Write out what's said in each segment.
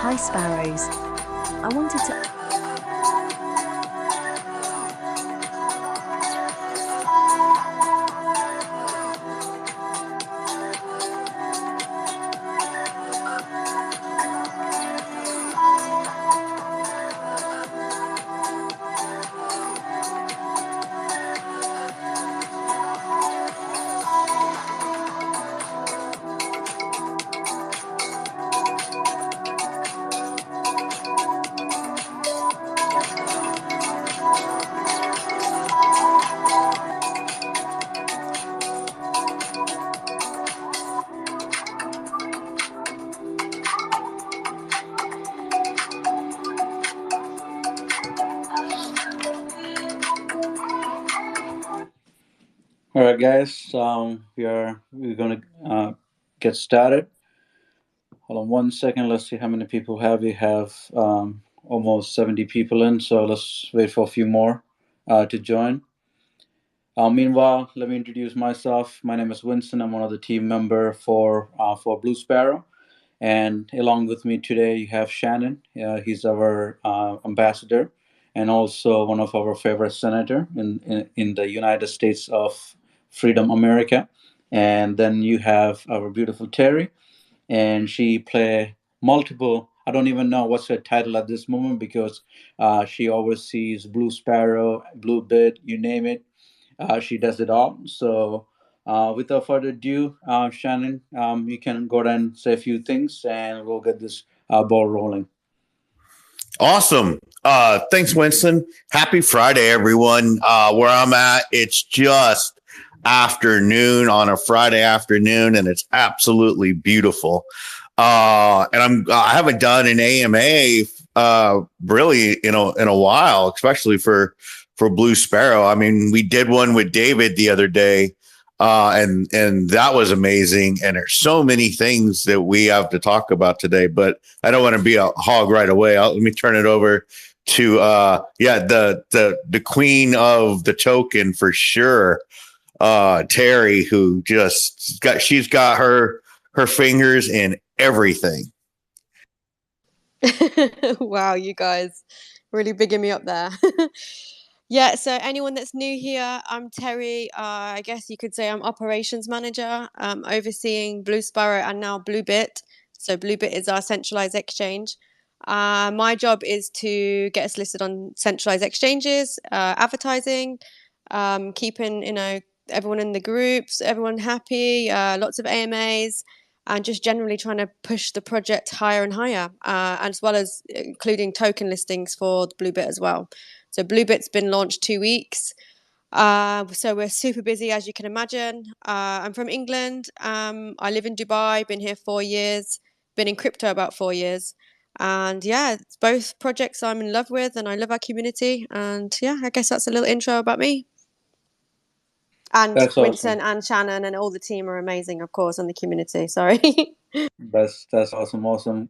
Hi Sparrows. I wanted to... All right, guys. We're gonna get started. Hold on 1 second. Let's see how many people have. We have almost 70 people in, so let's wait for a few more to join. Meanwhile, let me introduce myself. My name is Winston. I'm one of the team member for BlueSparrow, and along with me today you have Shannon. He's our ambassador, and also one of our favorite senator in the United States of Freedom America. And then you have our beautiful Terry, and she play multiple. I don't even know what's her title at this moment because she oversees Blue Sparrow, Blue Bit, you name it. She does it all. So, without further ado, Shannon, you can go ahead and say a few things, and we'll get this ball rolling. Awesome. Thanks, Winston. Happy Friday, everyone. Where I'm at, it's just afternoon on a Friday afternoon, and it's absolutely beautiful. I haven't done an AMA really in a while, especially for Blue Sparrow. I mean, we did one with David the other day, and that was amazing. And there's so many things that we have to talk about today, but I don't want to be a hog right away. Let me turn it over to the queen of the token for sure, Terry, who she's got her fingers in everything. Wow, you guys really bigging me up there. Yeah, so anyone that's new here, I'm Terry. I guess you could say I'm operations manager, overseeing BlueSparrow and now Bluebit. So Bluebit is our centralized exchange. My job is to get us listed on centralized exchanges, advertising, keeping everyone in the groups, everyone happy, lots of AMAs, and just generally trying to push the project higher and higher, as well as including token listings for the Bluebit as well. So Bluebit's been launched 2 weeks. So we're super busy, as you can imagine. I'm from England. I live in Dubai, been here 4 years, been in crypto about 4 years. And yeah, it's both projects I'm in love with, and I love our community. And yeah, I guess that's a little intro about me. And That's Winston awesome. and Shannon and all the team are amazing, of course, and the community. Sorry. That's awesome.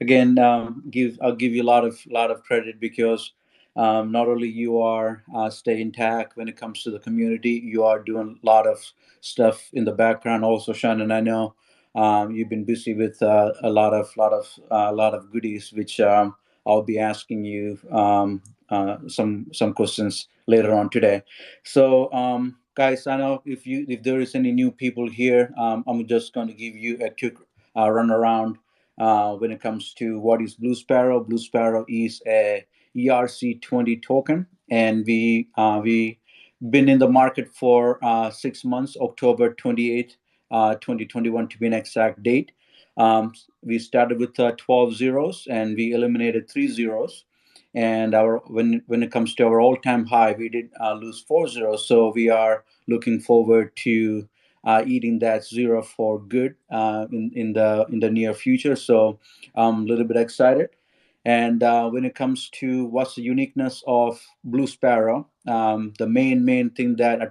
Again, I'll give you a lot of credit because not only you are stay intact when it comes to the community, you are doing a lot of stuff in the background. Also, Shannon, I know you've been busy with a lot of goodies, which I'll be asking you some questions later on today. So. Guys, I know if there is any new people here, I'm just going to give you a quick run around when it comes to what is Blue Sparrow. Blue Sparrow is a ERC20 token, and we been in the market for 6 months, October 28th, 2021 to be an exact date. We started with 12 zeros, and we eliminated 3 zeros. And when it comes to our all-time high, we did lose 4 zeros. So we are looking forward to eating that zero for good in the near future. So I'm a little bit excited. And when it comes to what's the uniqueness of Blue Sparrow, the main thing that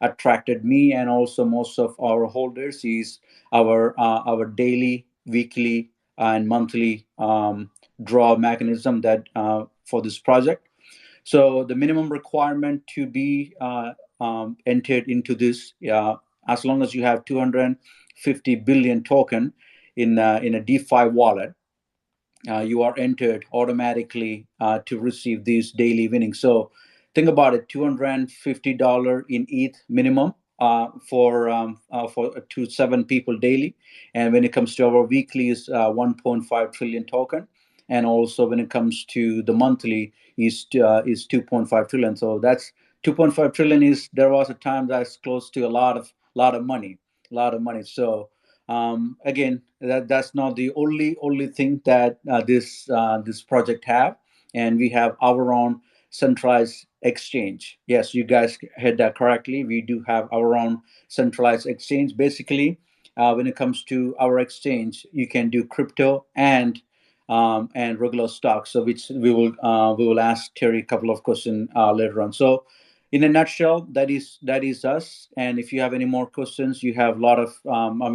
attracted me and also most of our holders is our daily, weekly, and monthly draw mechanism that for this project. So the minimum requirement to be entered into this, as long as you have 250 billion token in a DeFi wallet, you are entered automatically to receive these daily winnings. So think about it: $250 in ETH minimum for to 7 people daily. And when it comes to our weekly is 1.5 trillion token, and also when it comes to the monthly is 2.5 trillion. So that's 2.5 trillion is there was a time that's close to a lot of money, a lot of money. So again, that's not the only thing that this project have, and we have our own centralized exchange. Yes, you guys heard that correctly. We do have our own centralized exchange. Basically, when it comes to our exchange, you can do crypto and regular stocks. So which we will ask Terry a couple of questions later on. So in a nutshell, that is us. And if you have any more questions, you have a lot of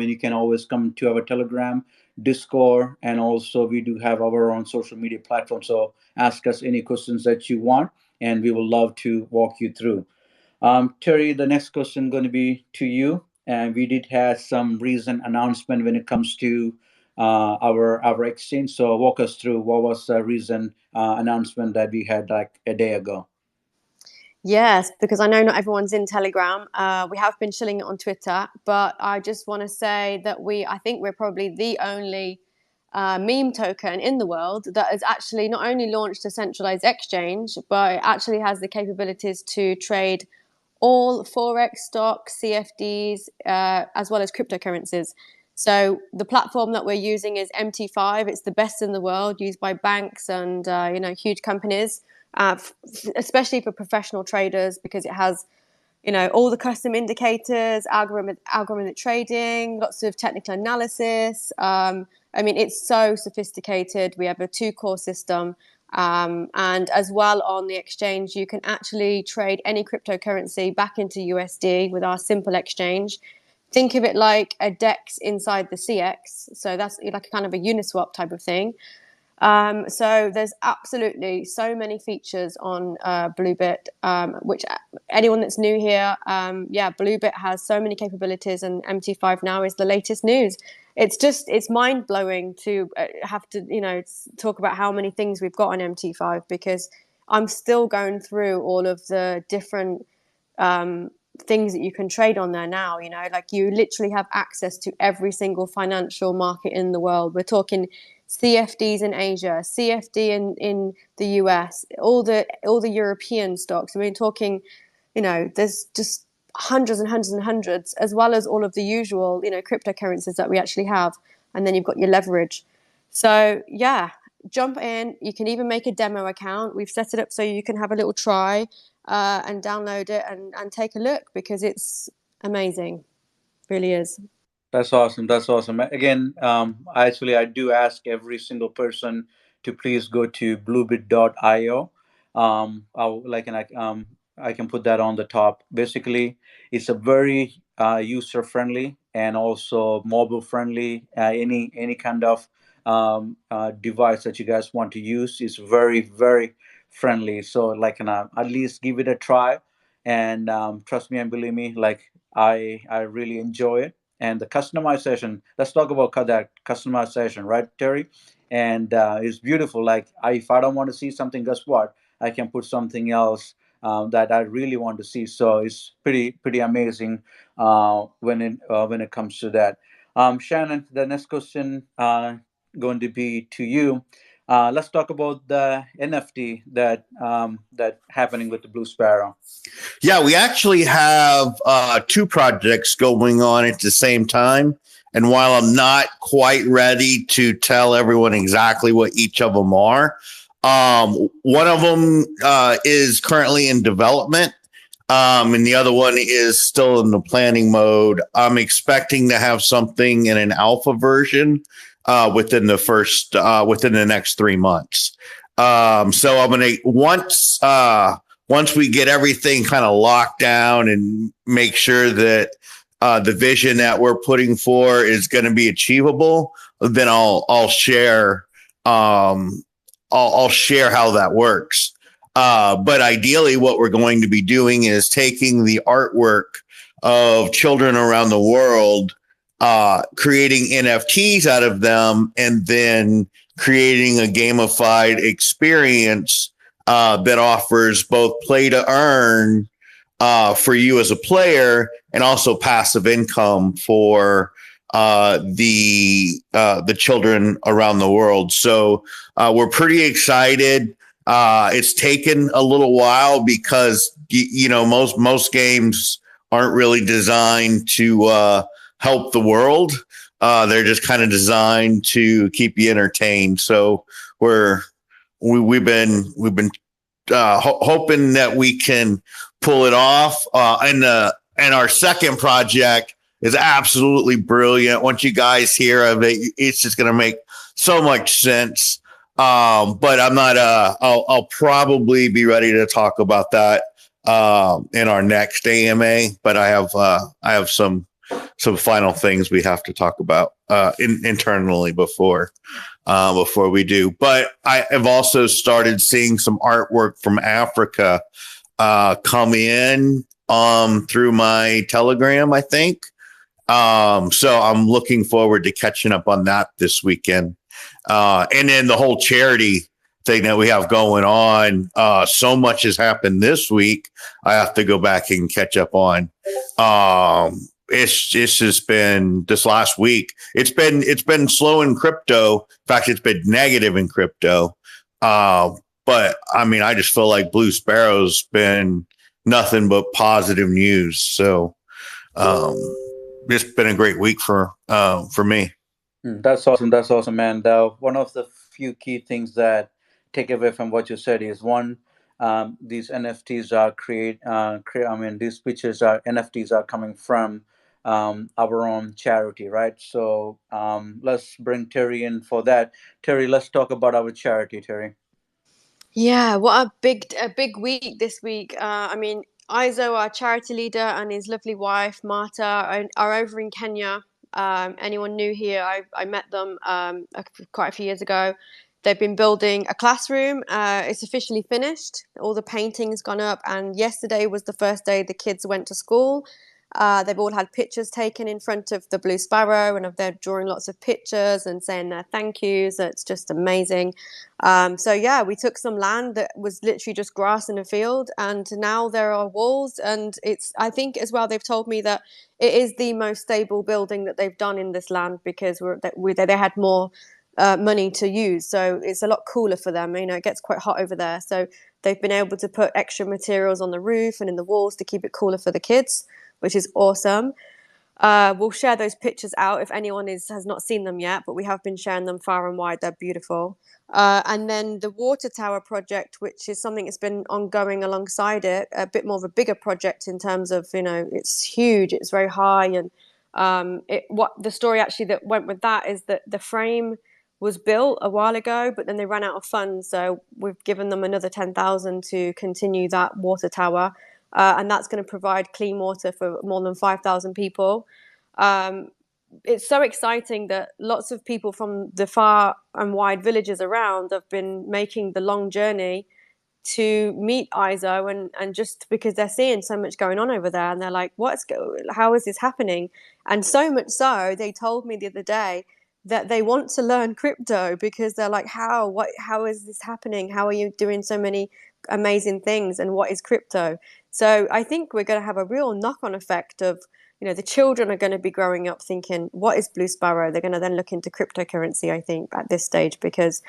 you can always come to our Telegram, Discord, and also we do have our own social media platform. So ask us any questions that you want, and we will love to walk you through. Terry, the next question going to be to you. And we did have some recent announcement when it comes to our exchange. So walk us through what was the recent announcement that we had like a day ago. Yes, because I know not everyone's in Telegram. We have been shilling it on Twitter, but I just want to say that I think we're probably the only meme token in the world that has actually not only launched a centralized exchange, but it actually has the capabilities to trade all forex stocks, CFDs, as well as cryptocurrencies. So the platform that we're using is MT5. It's the best in the world, used by banks and huge companies, especially for professional traders, because it has all the custom indicators, algorithmic trading, lots of technical analysis. It's so sophisticated. We have a 2-core system. And as well on the exchange, you can actually trade any cryptocurrency back into USD with our simple exchange. Think of it like a DEX inside the CX. So that's like a kind of a Uniswap type of thing. So there's absolutely so many features on Bluebit, which anyone that's new here, Bluebit has so many capabilities, and MT5 now is the latest news. It's mind blowing to have to talk about how many things we've got on MT5, because I'm still going through all of the different things that you can trade on there now. Like you literally have access to every single financial market in the world. We're talking CFDs in Asia, CFD in the US, all the European stocks. We're talking, there's just hundreds and hundreds and hundreds, as well as all of the usual, cryptocurrencies that we actually have. And then you've got your leverage. So yeah, jump in. You can even make a demo account. We've set it up so you can have a little try and download it and take a look, because it's amazing. Really is. That's awesome. That's awesome. Again, I do ask every single person to please go to bluebit.io. I can put that on the top. Basically, it's a very user friendly and also mobile friendly. Any kind of device that you guys want to use is very very friendly. So at least give it a try, and trust me and believe me, like I really enjoy it. And the customization, let's talk about that customization, right, Terry? And it's beautiful. Like if I don't want to see something, guess what, I can put something else that I really want to see. So it's pretty amazing when it comes to that. Shannon, the next question going to be to you. Let's talk about the NFT that happening with the Blue Sparrow. Yeah, we actually have 2 projects going on at the same time. And while I'm not quite ready to tell everyone exactly what each of them are, one of them is currently in development, and the other one is still in the planning mode. I'm expecting to have something in an alpha version within the next 3 months. So I'm going to once we get everything kind of locked down and make sure that the vision that we're putting for is going to be achievable, then I'll share I'll share how that works. But ideally, what we're going to be doing is taking the artwork of children around the world, creating NFTs out of them, and then creating a gamified experience that offers both play to earn for you as a player and also passive income for the children around the world. So we're pretty excited. It's taken a little while because most games aren't really designed to help the world. They're just kind of designed to keep you entertained. So we've been hoping that we can pull it off. And our second project is absolutely brilliant. Once you guys hear of it, it's just going to make so much sense. But I'm not. I'll probably be ready to talk about that in our next AMA. But I have some final things we have to talk about internally before we do. But I have also started seeing some artwork from Africa come in through my Telegram, I think. So I'm looking forward to catching up on that this weekend. And then the whole charity thing that we have going on. So much has happened this week. I have to go back and catch up on. It's just been this last week. It's been slow in crypto. In fact, it's been negative in crypto. But I mean, I just feel like BlueSparrow's been nothing but positive news. So it's been a great week for me. That's awesome. That's awesome, man. One of the few key things that take away from what you said is one, these NFTs are these pictures are NFTs are coming from our own charity, right? So let's bring Terry in for that. Terry, let's talk about our charity, Terry. Yeah, what a big week this week. I mean, Izo, our charity leader, and his lovely wife Marta are over in Kenya. Anyone new here? I met them quite a few years ago. They've been building a classroom. It's officially finished. All the painting's gone up, and yesterday was the first day the kids went to school. They've all had pictures taken in front of the Blue Sparrow, and they're drawing lots of pictures and saying their thank yous. It's just amazing. So yeah, we took some land that was literally just grass in a field, and now there are walls. And I think as well, they've told me that it is the most stable building that they've done in this land because they had more money to use, so it's a lot cooler for them. It gets quite hot over there, so they've been able to put extra materials on the roof and in the walls to keep it cooler for the kids, which is awesome. We'll share those pictures out if anyone has not seen them yet, but we have been sharing them far and wide. They're beautiful. And then the water tower project, which is something that's been ongoing alongside it, a bit more of a bigger project in terms of, it's huge, it's very high. And what the story actually that went with that is that the frame was built a while ago, but then they ran out of funds. So we've given them another 10,000 to continue that water tower. And that's going to provide clean water for more than 5,000 people. It's so exciting that lots of people from the far and wide villages around have been making the long journey to meet Izo, and just because they're seeing so much going on over there, and they're like, how is this happening? And so much so, they told me the other day that they want to learn crypto because they're like, how is this happening? How are you doing so many amazing things? And what is crypto? So I think we're going to have a real knock-on effect of, the children are going to be growing up thinking, what is Blue Sparrow? They're going to then look into cryptocurrency, I think, at this stage, because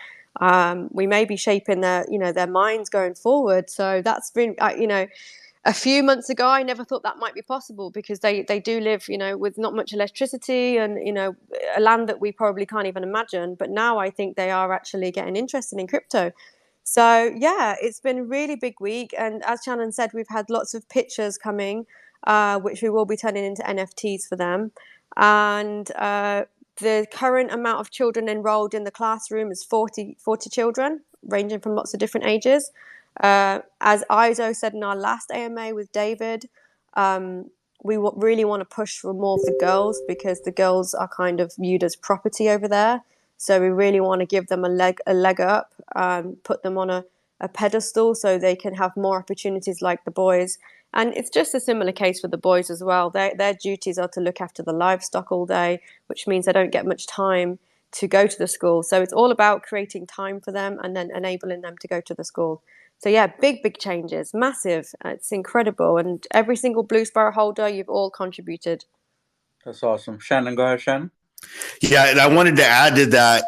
we may be shaping their minds going forward. So that's been, a few months ago, I never thought that might be possible because they do live, with not much electricity and, a land that we probably can't even imagine. But now I think they are actually getting interested in crypto. So, yeah, it's been a really big week. And as Shannon said, we've had lots of pictures coming, which we will be turning into NFTs for them. And the current amount of children enrolled in the classroom is 40 children, ranging from lots of different ages. As Izo said in our last AMA with David, we really want to push for more of the girls because the girls are kind of viewed as property over there. So we really want to give them a leg up, put them on a pedestal so they can have more opportunities like the boys. And it's just a similar case for the boys as well. Their duties are to look after the livestock all day, which means they don't get much time to go to the school. So it's all about creating time for them and then enabling them to go to the school. So yeah, big changes, massive. It's incredible. And every single BlueSparrow holder, you've all contributed. That's awesome. Shannon, go ahead, Shannon. Yeah, and I wanted to add to that,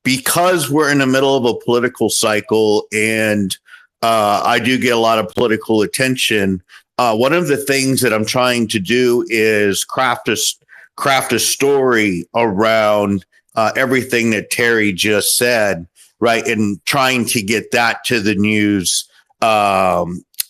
because we're in the middle of a political cycle, and I do get a lot of political attention. One of the things that I'm trying to do is craft a story around everything that Terry just said, right? And trying to get that to the news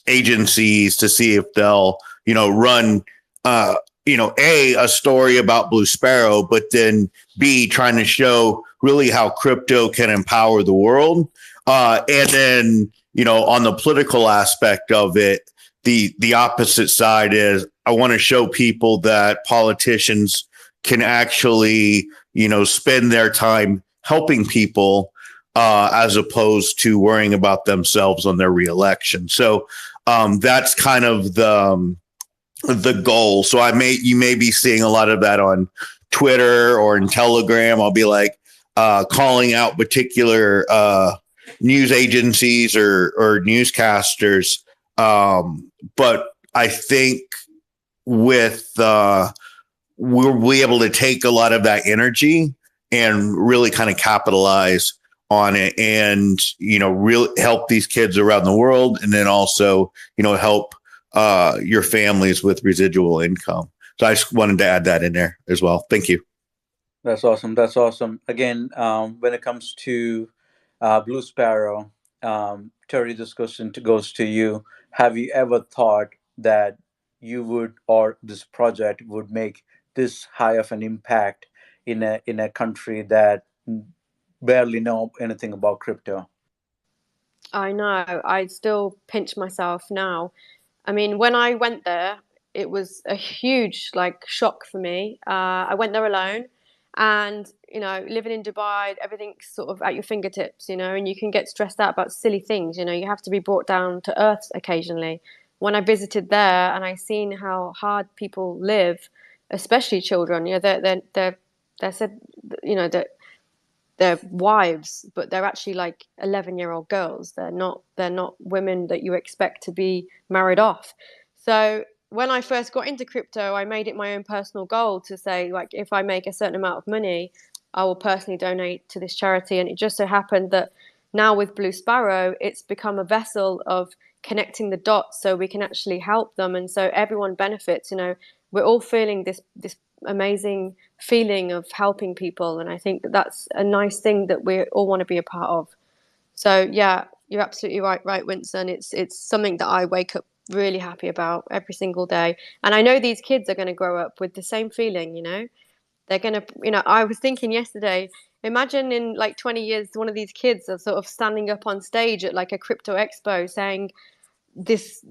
agencies to see if they'll, run, a story about BlueSparrow, but then B, trying to show really how crypto can empower the world. And then, on the political aspect of it, the opposite side is I want to show people that politicians can actually, spend their time helping people as opposed to worrying about themselves on their reelection. So that's kind of the goal. So you may be seeing a lot of that on Twitter or in Telegram. I'll be like calling out particular news agencies or newscasters. But I think with we'll be able to take a lot of that energy and really kind of capitalize on it and, really help these kids around the world. And then also, help your families with residual income. So I just wanted to add that in there as well. Thank you. That's awesome. That's awesome. Again, when it comes to BlueSparrow, Terry, this question goes to you. Have you ever thought that you would, or this project would make this high of an impact in a country that barely know anything about crypto? I know. I still pinch myself now. I mean, when I went there, it was a huge shock for me. I went there alone, and living in Dubai, everything's sort of at your fingertips, and you can get stressed out about silly things. You have to be brought down to earth occasionally. When I visited there and I seen how hard people live, especially children, they said, that they're wives, but they're actually 11-year-old girls. They're not women that you expect to be married off. So when I first got into crypto, I made it my own personal goal to say, if I make a certain amount of money, I will personally donate to this charity. And it just so happened that now with BlueSparrow, it's become a vessel of connecting the dots so we can actually help them. And so everyone benefits. We're all feeling this amazing feeling of helping people, and I think that's a nice thing that we all want to be a part of. So yeah, you're absolutely right, Winston. It's something that I wake up really happy about every single day, and I know these kids are going to grow up with the same feeling. They're going to, I was thinking yesterday, imagine in 20 years one of these kids are sort of standing up on stage at a crypto expo saying, this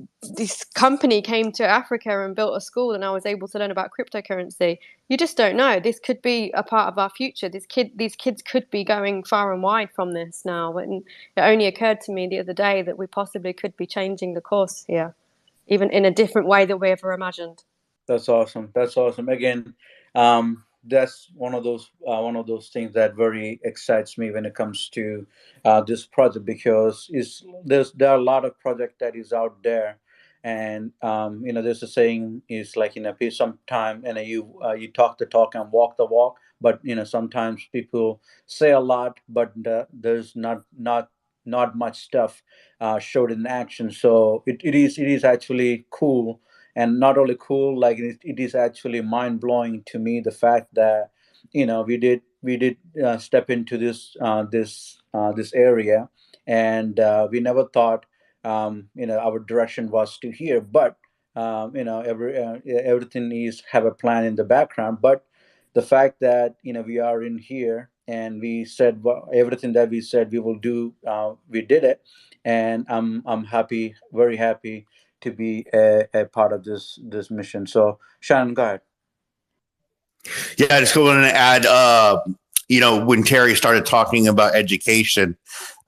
company came to Africa and built a school, and I was able to learn about cryptocurrency. You just don't know. This could be a part of our future. These kids could be going far and wide from this now. And it only occurred to me the other day that we possibly could be changing the course here, even in a different way than we ever imagined. That's awesome. That's awesome. Again, that's one of those things that very excites me when it comes to this project, because there are a lot of project that is out there, and there's a saying is sometime you talk the talk and walk the walk, but sometimes people say a lot, but there's not much stuff showed in action. So it is actually cool, and not only cool, it is actually mind blowing to me, the fact that we did step into this area, and we never thought our direction was to here, but everything is have a plan in the background. But the fact that we are in here, and we said everything that we said we will do, we did it, and I'm happy, very happy to be a part of this mission. So Shannon, go ahead. Yeah, I just want to add, when Terry started talking about education,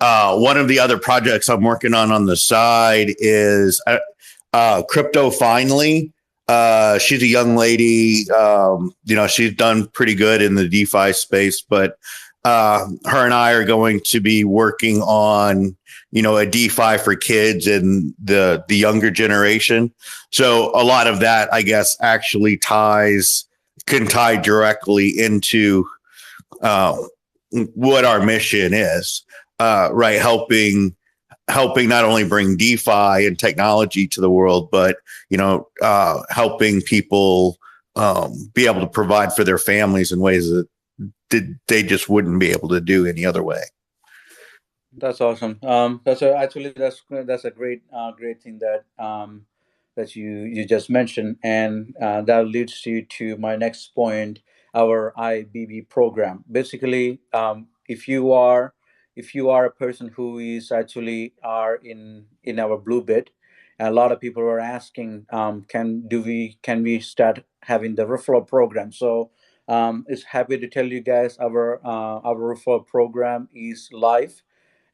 one of the other projects I'm working on the side is Crypto Finally. She's a young lady. She's done pretty good in the DeFi space, but her and I are going to be working on, a DeFi for kids and the younger generation. So a lot of that, I guess, actually can tie directly into what our mission is, right? Helping not only bring DeFi and technology to the world, but helping people be able to provide for their families in ways that they just wouldn't be able to do any other way. That's awesome. That's a great thing that you just mentioned, and that leads you to my next point, our IBB program. Basically, if you are a person who is actually are in our Bluebit, a lot of people are asking, can we start having the referral program? So it's happy to tell you guys our referral program is live,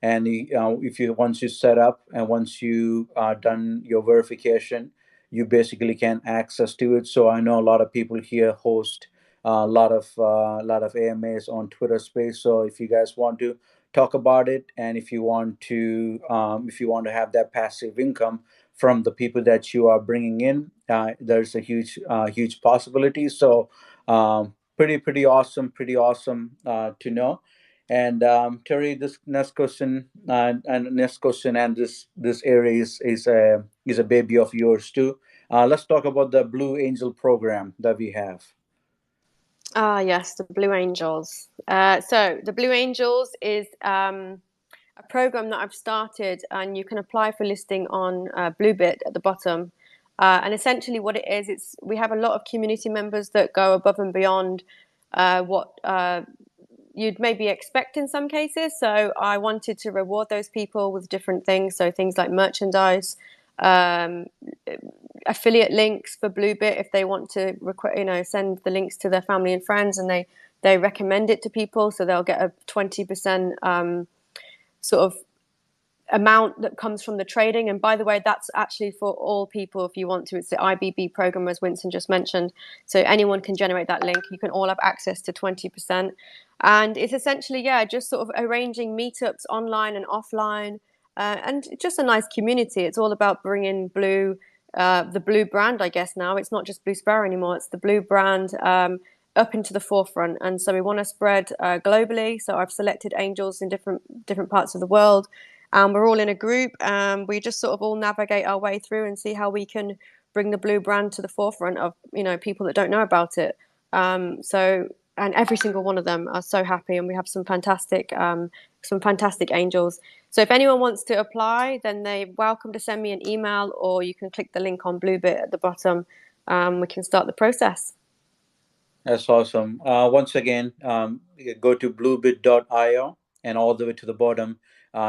and if you once you set up and once you done your verification, you basically can access to it. So I know a lot of people here host a lot of AMAs on Twitter Space. So if you guys want to talk about it, and if you want to have that passive income from the people that you are bringing in, there's a huge possibility. So pretty awesome to know. And Terry, this next question and this area is a baby of yours too. Let's talk about the Blue Angel program that we have. Ah, yes, the Blue Angels. So the Blue Angels is a program that I've started, and you can apply for listing on Bluebit at the bottom. And essentially, what it is, we have a lot of community members that go above and beyond what you'd maybe expect in some cases. So I wanted to reward those people with different things. So things like merchandise, affiliate links for Bluebit if they want to send the links to their family and friends, and they recommend it to people, so they'll get a 20% sort of amount that comes from the trading. And by the way, that's actually for all people if you want to. It's the IBB program, as Winston just mentioned, so anyone can generate that link. You can all have access to 20%, and it's essentially just sort of arranging meetups online and offline, and just a nice community. It's all about bringing the Blue brand, I guess. Now it's not just BlueSparrow anymore, it's the Blue brand up into the forefront. And so we want to spread globally. So I've selected angels in different parts of the world, and we're all in a group. We just sort of all navigate our way through and see how we can bring the Blue brand to the forefront of people that don't know about it. And every single one of them are so happy, and we have some fantastic angels. So if anyone wants to apply, then they're welcome to send me an email, or you can click the link on Bluebit at the bottom. We can start the process. That's awesome. Once again, you go to bluebit.io, and all the way to the bottom,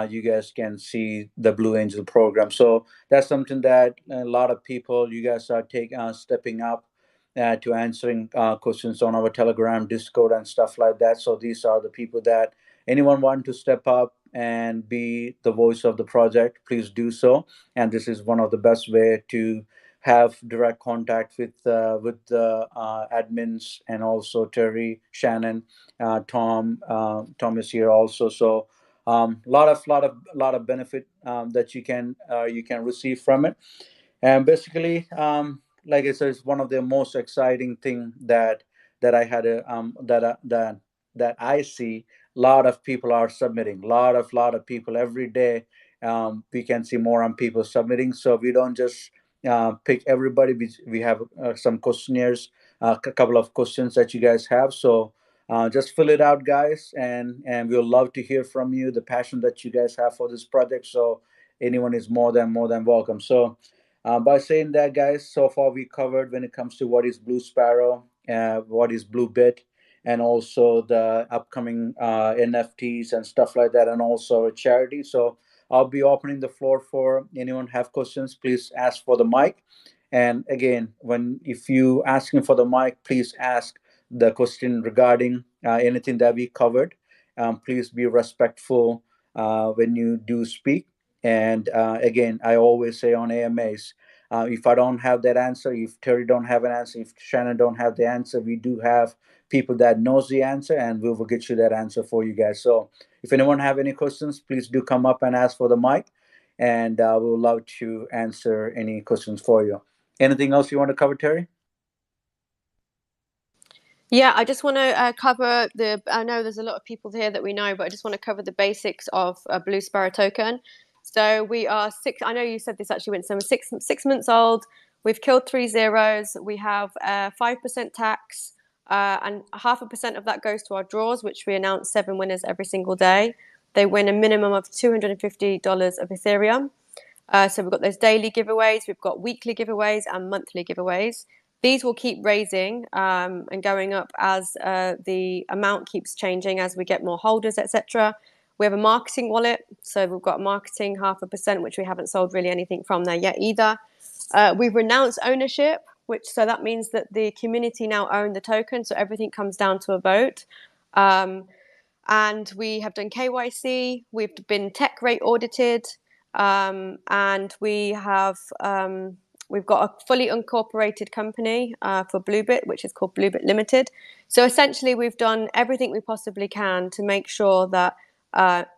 you guys can see the Blue Angel program. So that's something that a lot of people, you guys are stepping up to answering questions on our Telegram, Discord, and stuff like that. So these are the people that anyone want to step up and be the voice of the project, please do so. And this is one of the best way to have direct contact with the admins, and also Terry, Shannon, Tom. Tom is here also. So lot of benefit that you can receive from it. And basically, like I said, it's one of the most exciting thing that I had that I see. A lot of people are submitting. Lot of people every day. We can see more on people submitting. So we don't just pick everybody. We have some questionnaires, a couple of questions that you guys have. So just fill it out, guys, and we'll love to hear from you. The passion that you guys have for this project. So anyone is more than welcome. So by saying that, guys, so far we covered when it comes to what is BlueSparrow, what is Bluebit, and also the upcoming NFTs and stuff like that, and also a charity. So I'll be opening the floor for anyone have questions. Please ask for the mic. And again, if you asking for the mic, please ask the question regarding anything that we covered. Please be respectful when you do speak. And again, I always say on AMAs, If I don't have that answer, if Terry don't have an answer, if Shannon don't have the answer, we do have people that knows the answer, and we will get you that answer for you guys. So if anyone have any questions, please do come up and ask for the mic, and we would love to answer any questions for you. Anything else you want to cover, Terry? Yeah, I just want to cover I know there's a lot of people here that we know, but I just want to cover the basics of a BlueSparrow token. So we are six. I know you said this actually, Winston. We're 6 months old. We've killed 3 zeros. We have 5% tax, and 0.5% of that goes to our draws, which we announce 7 winners every single day. They win a minimum of $250 of Ethereum. So we've got those daily giveaways, we've got weekly giveaways and monthly giveaways. These will keep raising and going up as the amount keeps changing as we get more holders, etc. We have a marketing wallet, so we've got marketing 0.5%, which we haven't sold really anything from there yet either. We've renounced ownership, so that means that the community now own the token, so everything comes down to a vote. And we have done KYC, we've been tech rate audited, and we've got a fully incorporated company for Bluebit, which is called Bluebit Limited. So essentially, we've done everything we possibly can to make sure that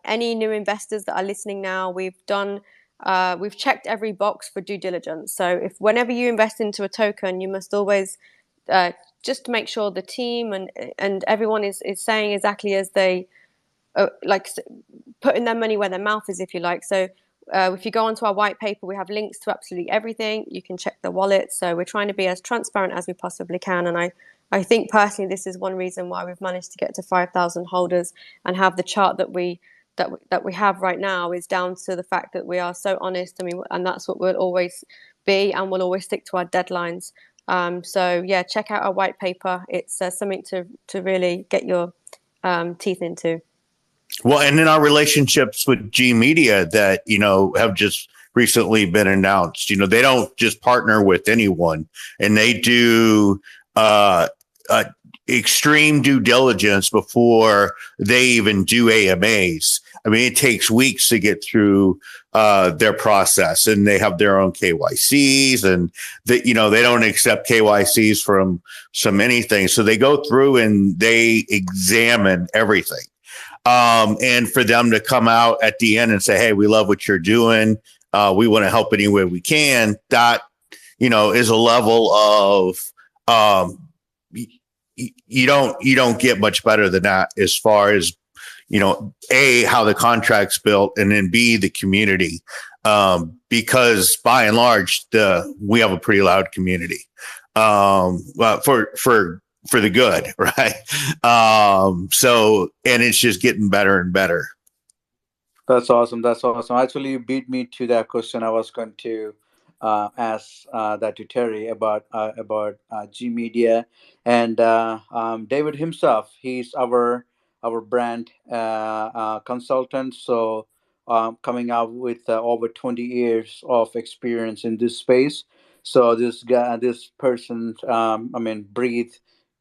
any new investors that are listening now, we've checked every box for due diligence. So if whenever you invest into a token, you must always just make sure the team and everyone is saying exactly as they like putting their money where their mouth is, if you like. So if you go onto our white paper, we have links to absolutely everything. You can check the wallet. So we're trying to be as transparent as we possibly can. And I think personally, this is one reason why we've managed to get to 5,000 holders and have the chart that we have right now is down to the fact that we are so honest. I mean, and that's what we'll always be, and we'll always stick to our deadlines. So yeah, check out our white paper. It's something to really get your teeth into. Well, and in our relationships with G Media that, have just recently been announced, they don't just partner with anyone, and they do extreme due diligence before they even do AMAs. I mean, it takes weeks to get through their process, and they have their own KYCs, and they don't accept KYCs from anything. So they go through and they examine everything. And for them to come out at the end and say, hey, we love what you're doing. We want to help any way we can. That, is a level of, you don't get much better than that as far as, A, how the contract's built, and then B, the community. Because by and large, we have a pretty loud community. For the good, right? So, and it's just getting better and better. That's awesome. Actually, you beat me to that question. I was going to ask that to Terry about G Media and David himself. He's our brand consultant. So coming out with over 20 years of experience in this space. So this person, breathe,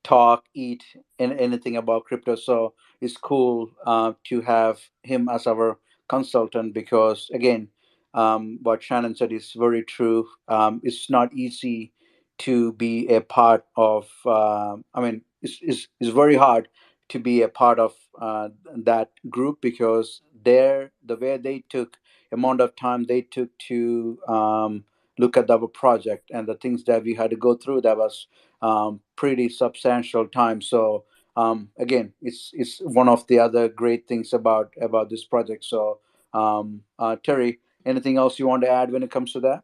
talk, eat, and anything about crypto. So it's cool to have him as our consultant, because again, what Shannon said is very true. It's not easy to be a part of. It's very hard to be a part of that group, because the way they took amount of time they took to look at our project and the things that we had to go through, that was pretty substantial time. So again, it's one of the other great things about this project. So Terry, anything else you want to add when it comes to that?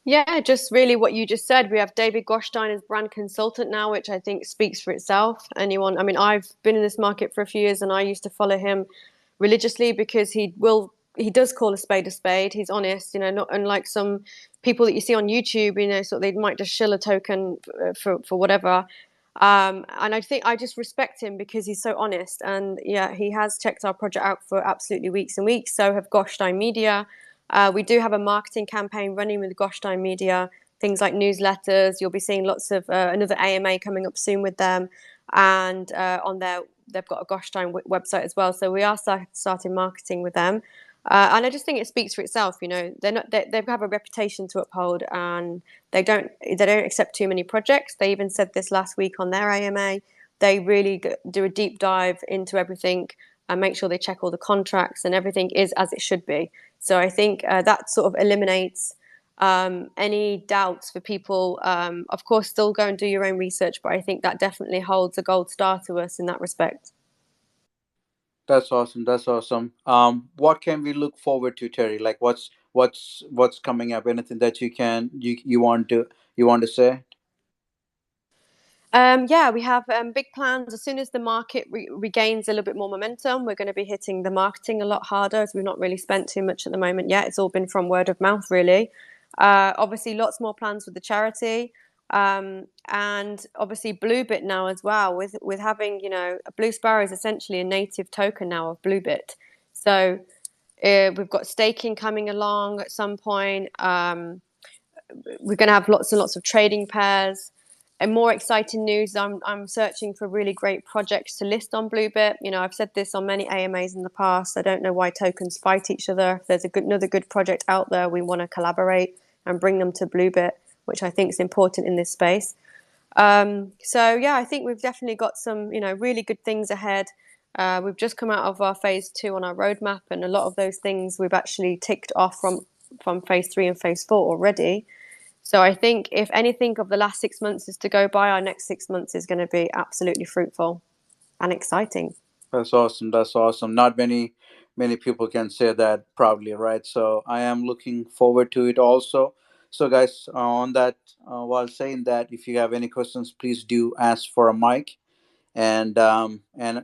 Yeah, just really what you just said. We have David Goshstein as brand consultant now, which I think speaks for itself. I've been in this market for a few years, and I used to follow him religiously because he does call a spade a spade. He's honest, not unlike some people that you see on YouTube, so they might just shill a token for whatever. And I think I just respect him because he's so honest. And yeah, he has checked our project out for absolutely weeks and weeks. So have Goshstein Media. We do have a marketing campaign running with Goshstein Media, things like newsletters. You'll be seeing lots of another AMA coming up soon with them. And on there, they've got a Goshstein website as well. So we are starting marketing with them. And I just think it speaks for itself. You know, they have a reputation to uphold, and they don't accept too many projects. They even said this last week on their AMA. They really do a deep dive into everything and make sure they check all the contracts and everything is as it should be. So I think that sort of eliminates any doubts for people. Of course, still go and do your own research, but I think that definitely holds a gold star to us in that respect. That's awesome. That's awesome. What can we look forward to, Terry? Like, what's coming up? Anything that you want to say? Yeah, we have big plans. As soon as the market regains a little bit more momentum, we're going to be hitting the marketing a lot harder as we've not really spent too much at the moment yet. It's all been from word of mouth, really. Obviously, lots more plans with the charity. And obviously Bluebit now as well, with having, BlueSparrow is essentially a native token now of Bluebit. So we've got staking coming along at some point. We're going to have lots and lots of trading pairs. And more exciting news, I'm searching for really great projects to list on Bluebit. You know, I've said this on many AMAs in the past. I don't know why tokens fight each other. If there's another good project out there, we want to collaborate and bring them to Bluebit, which I think is important in this space. So yeah, I think we've definitely got some, really good things ahead. We've just come out of our phase 2 on our roadmap, and a lot of those things we've actually ticked off from phase 3 and phase 4 already. So I think if anything of the last 6 months is to go by, our next 6 months is going to be absolutely fruitful and exciting. That's awesome. That's awesome. Not many people can say that proudly, right? So I am looking forward to it also. So guys, on that, while saying that, if you have any questions, please do ask for a mic. And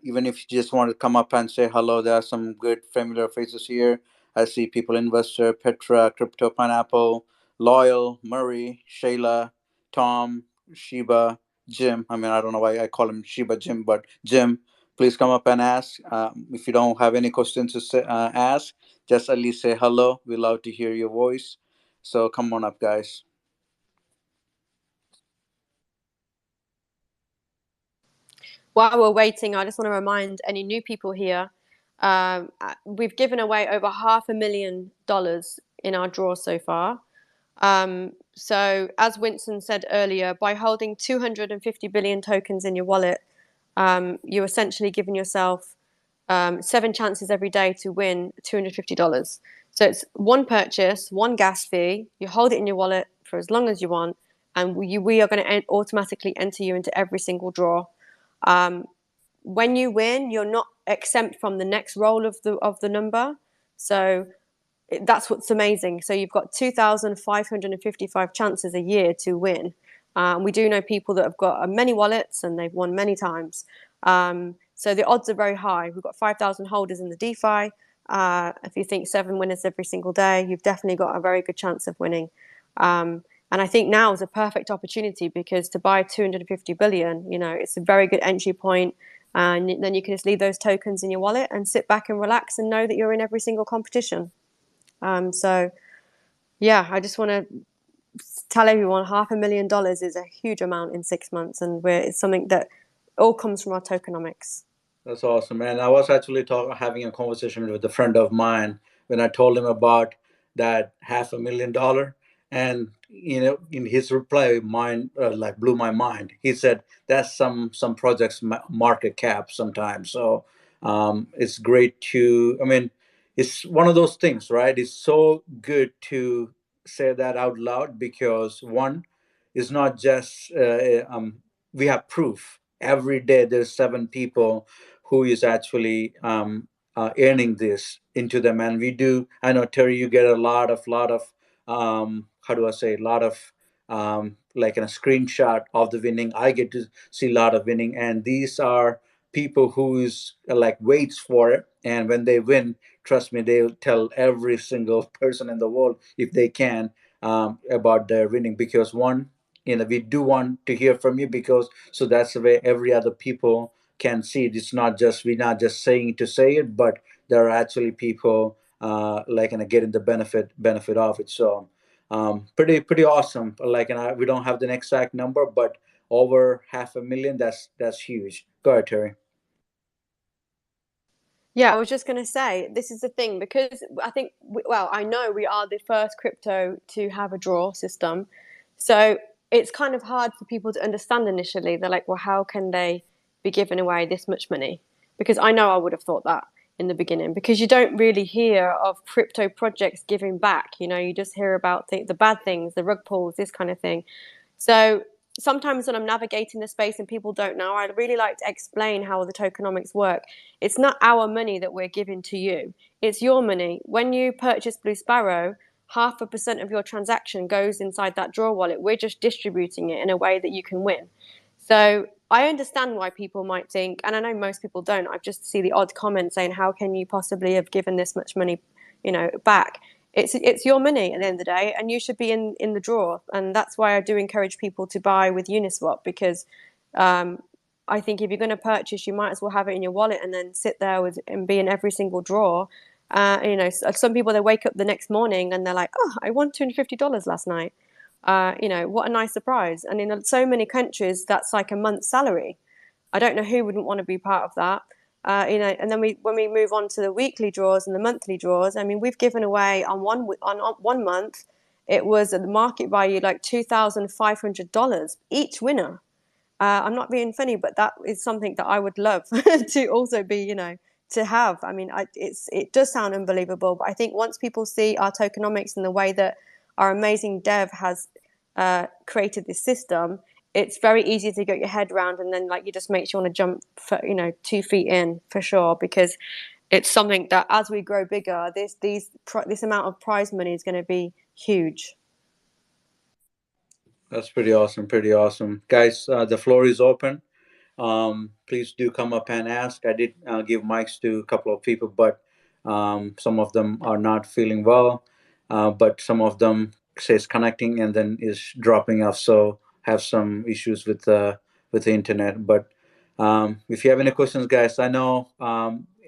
even if you just want to come up and say hello, there are some good familiar faces here. I see people: Investor, Petra, Crypto Pineapple, Loyal, Murray, Shayla, Tom, Sheba, Jim. I mean, I don't know why I call him Sheba Jim, but Jim, please come up and ask. If you don't have any questions to ask, just at least say hello. We love to hear your voice. So come on up, guys. While we're waiting, I just want to remind any new people here, we've given away over $500,000 in our draw so far. So as Winston said earlier, by holding 250 billion tokens in your wallet, you're essentially giving yourself 7 chances every day to win $250. So it's one purchase, one gas fee. You hold it in your wallet for as long as you want, and we are going to automatically enter you into every single draw. When you win, you're not exempt from the next roll of the number. So that's what's amazing. So you've got 2,555 chances a year to win. We do know people that have got many wallets and they've won many times. So the odds are very high. We've got 5,000 holders in the DeFi. If you think 7 winners every single day, you've definitely got a very good chance of winning. And I think now is a perfect opportunity because to buy 250 billion, it's a very good entry point. And then you can just leave those tokens in your wallet and sit back and relax and know that you're in every single competition. So yeah, I just want to tell everyone $500,000 is a huge amount in 6 months, and it's something that all comes from our tokenomics. That's awesome, man. I was actually having a conversation with a friend of mine when I told him about that $500,000, and in his reply, mine like blew my mind. He said that's some projects market cap sometimes. So it's great to. I mean, it's one of those things, right? It's so good to say that out loud because one is not just we have proof every day. There's 7 people who is actually earning this into them, and we do. I know, Terry, you get a lot of how do I say, a lot of like in a screenshot of the winning. I get to see a lot of winning, and these are people who is like waits for it, and when they win, trust me, they'll tell every single person in the world if they can about their winning. Because one, we do want to hear from you, because so that's the way every other people can see it. It's not just, we're not just saying it to say it, but there are actually people like getting the benefit of it. So pretty awesome. Like, we don't have the exact number, but over 500,000. That's huge. Go ahead, Terry. Yeah, I was just going to say, this is the thing, because I think, well, I know we are the first crypto to have a draw system. So it's kind of hard for people to understand initially. They're like, well, how can they be giving away this much money? Because I know I would have thought that in the beginning, because you don't really hear of crypto projects giving back. You know, you just hear about the bad things, the rug pulls, this kind of thing. So sometimes when I'm navigating the space and people don't know, I'd really like to explain how the tokenomics work. It's not our money that we're giving to you. It's your money. When you purchase BlueSparrow, 0.5% of your transaction goes inside that draw wallet. We're just distributing it in a way that you can win. So I understand why people might think, and I know most people don't. I just see the odd comment saying, "How can you possibly have given this much money, back?" It's your money at the end of the day, and you should be in the draw. And that's why I do encourage people to buy with Uniswap, because I think if you're going to purchase, you might as well have it in your wallet and then sit there and be in every single draw. Some people, they wake up the next morning and they're like, "Oh, I won $250 last night." What a nice surprise. And in so many countries, that's like a month's salary. I don't know who wouldn't want to be part of that. And then when we move on to the weekly draws and the monthly draws, I mean, we've given away on one month, it was at the market value like $2,500 each winner. I'm not being funny, but that is something that I would love to also be, to have. I mean, it does sound unbelievable, but I think once people see our tokenomics and the way that our amazing dev has created this system, it's very easy to get your head around, and then it just makes you want to jump, 2 feet in for sure, because it's something that as we grow bigger, this amount of prize money is going to be huge. That's pretty awesome. Pretty awesome, guys. The floor is open. Please do come up and ask. I did give mics to a couple of people, but some of them are not feeling well. But some of them says connecting and then is dropping off, so have some issues with the internet. But if you have any questions, guys, I know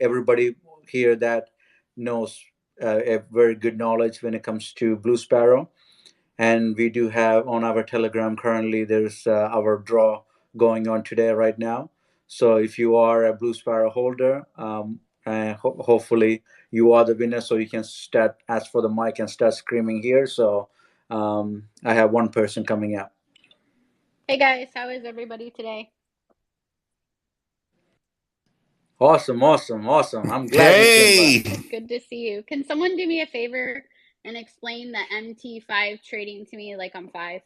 everybody here that knows a very good knowledge when it comes to Blue Sparrow, and we do have on our Telegram currently, there's our draw going on today right now. So if you are a Blue Sparrow holder, hopefully you are the winner, so you can start ask for the mic and start screaming here. So I have one person coming up. Hey guys, how is everybody today? Awesome. I'm glad you came by. Good to see you. Can someone do me a favor and explain the MT5 trading to me like I'm 5?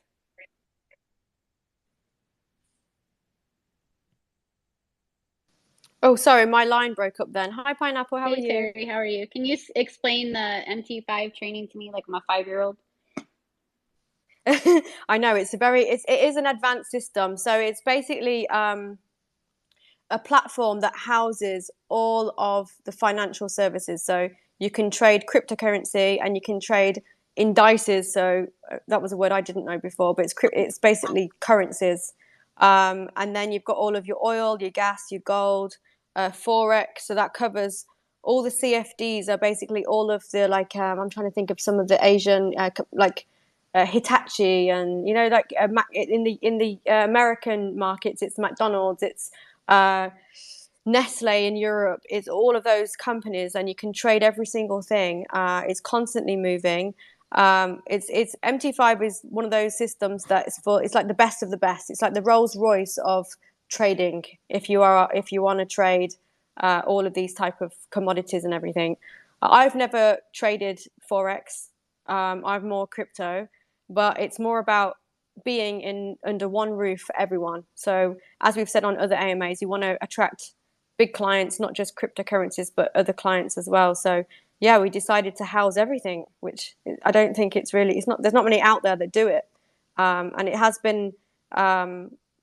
Oh, sorry, my line broke up then. Hi, Pineapple, how are Hey you? Terry, how are you? Can you explain the MT5 trading to me like I'm a 5-year-old? I know it is an advanced system. So it's basically a platform that houses all of the financial services. So you can trade cryptocurrency and you can trade indices. So that was a word I didn't know before, but it's basically currencies. And then you've got all of your oil, your gas, your gold, forex. So that covers all the CFDs. Are basically all of the I'm trying to think of some of the Asian Hitachi, and in the American markets, it's McDonald's, it's Nestle in Europe. It's all of those companies, and you can trade every single thing. It's constantly moving. It's MT5 is one of those systems that it's like the best of the best. It's like the Rolls Royce of trading. If you want to trade all of these type of commodities and everything. I've never traded forex. I've more crypto, but it's more about being under one roof for everyone. So as we've said on other AMAs, you want to attract big clients, not just cryptocurrencies, but other clients as well. So yeah, we decided to house everything, which I don't think there's not many out there that do it. And it has been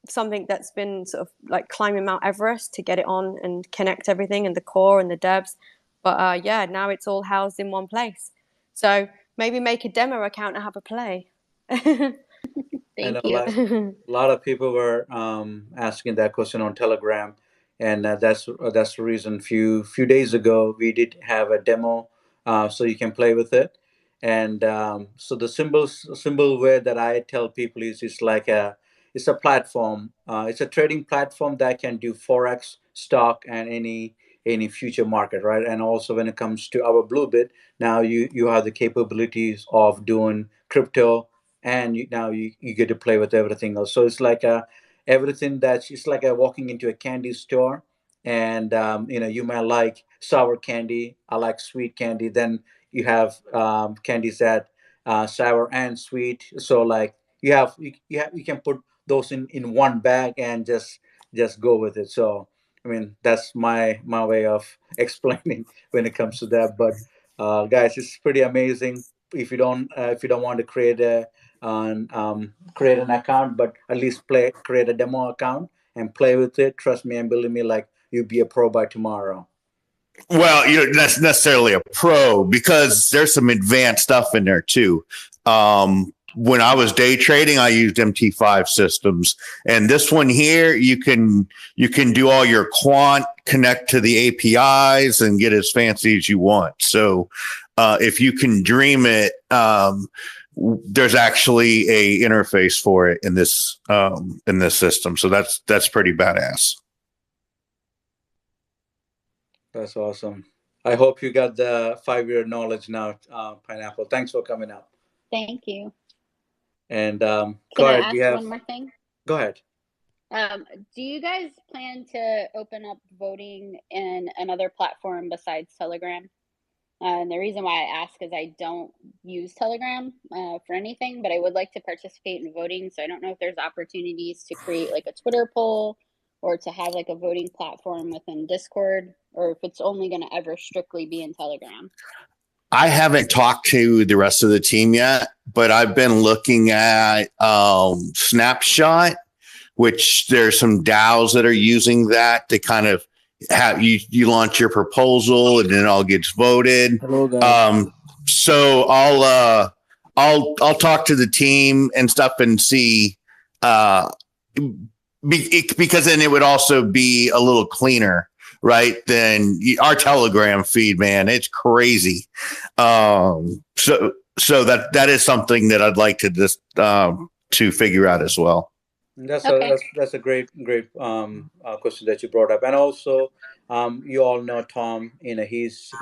something that's been sort of like climbing Mount Everest to get it on and connect everything and the core and the devs. But yeah, now it's all housed in one place. So maybe make a demo account and have a play. Thank you. A lot of people were asking that question on Telegram, and that's the reason. Few days ago, we did have a demo, so you can play with it. And so the symbol way that I tell people is it's a platform. It's a trading platform that can do forex, stock, and any any future market, right? And also when it comes to our Bluebit, now you have the capabilities of doing crypto, and now you get to play with everything else. So it's like everything that's it's like walking into a candy store, and you might like sour candy. I like sweet candy. Then you have candies that sour and sweet. So like you can put those in one bag and just go with it. So I mean that's my way of explaining when it comes to that. But guys, it's pretty amazing. If you don't want to create an account, but at least create a demo account and play with it. Trust me and believe me, like you'll be a pro by tomorrow. Well, that's necessarily a pro because there's some advanced stuff in there too. When I was day trading, I used MT5 systems, and this one here, you can do all your quant, connect to the APIs, and get as fancy as you want. So, if you can dream it, there's actually a interface for it in this system. So that's pretty badass. That's awesome. I hope you got the 5-year knowledge now, Pineapple. Thanks for coming up. Thank you. And Can go I ahead. ask one more thing? Go ahead. Do you guys plan to open up voting in another platform besides Telegram? And the reason why I ask is I don't use Telegram for anything, but I would like to participate in voting. So I don't know if there's opportunities to create like a Twitter poll or to have like a voting platform within Discord, or if it's only going to ever strictly be in Telegram. I haven't talked to the rest of the team yet, but I've been looking at Snapshot, which there's some DAOs that are using that to kind of have you launch your proposal and then it all gets voted. Hello, guys. So I'll talk to the team and stuff and see because then it would also be a little cleaner, right? Than our Telegram feed, man. It's crazy. So that is something that I'd like to just to figure out as well. That's Okay. a great question that you brought up. And also you all know Tom, his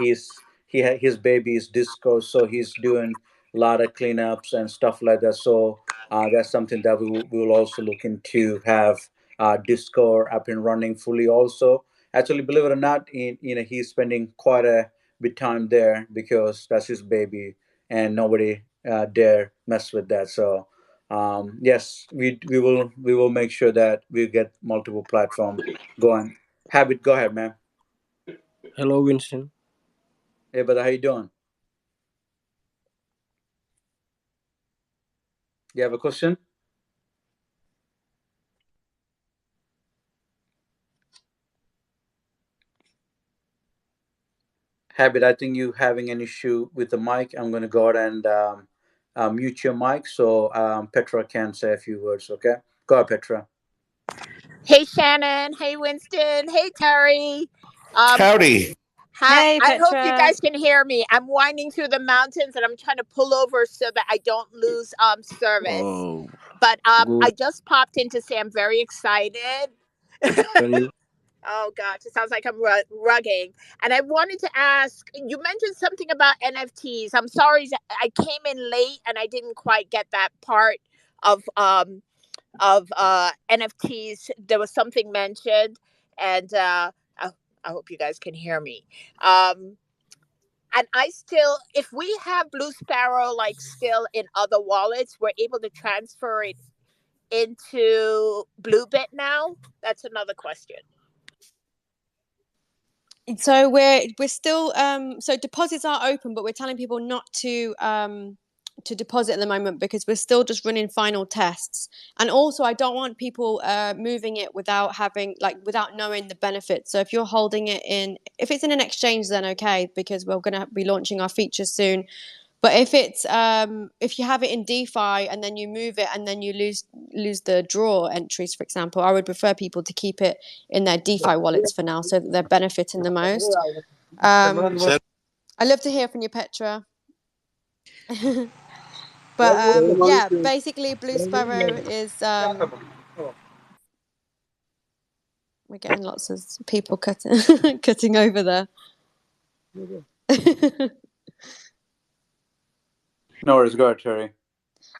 baby is disco, so he's doing a lot of cleanups and stuff like that. So that's something that we will also look into, have Discord up and running fully also. Actually, believe it or not, he's spending quite a bit time there because that's his baby and nobody dare mess with that. So yes, we will make sure that we get multiple platform going. Habit, go ahead, man. Hello, Winston. Hey, brother, how you doing? You have a question? Habit, I think you having an issue with the mic. I'm going to go ahead and mute your mic so Petra can say a few words. Okay, go ahead, Petra. Hey, Shannon. Hey, Winston. Hey, Terry. Howdy. Hi. Hey, I hope you Petra. guys can hear me. I'm winding through the mountains and I'm trying to pull over so that I don't lose service. Oh, But good. I just popped in to say I'm very excited. Can you? Oh, gosh, it sounds like I'm rugging. And I wanted to ask, you mentioned something about NFTs. I'm sorry, I came in late and I didn't quite get that part of NFTs. There was something mentioned, and I hope you guys can hear me. And I still, if we have BlueSparrow like still in other wallets, we're able to transfer it into Bluebit now. That's another question. So we're still so deposits are open, but we're telling people not to deposit at the moment because we're still just running final tests. And also, I don't want people moving it without knowing the benefits. So if you're holding it if it's in an exchange, then okay, because we're going to be launching our features soon. But if it's if you have it in DeFi and then you move it and then you lose the draw entries, for example, I would prefer people to keep it in their DeFi wallets for now, so that they're benefiting the most. I love to hear from you, Petra. But yeah, basically, BlueSparrow is We're getting lots of people cutting over there. No worries, go ahead, Terry.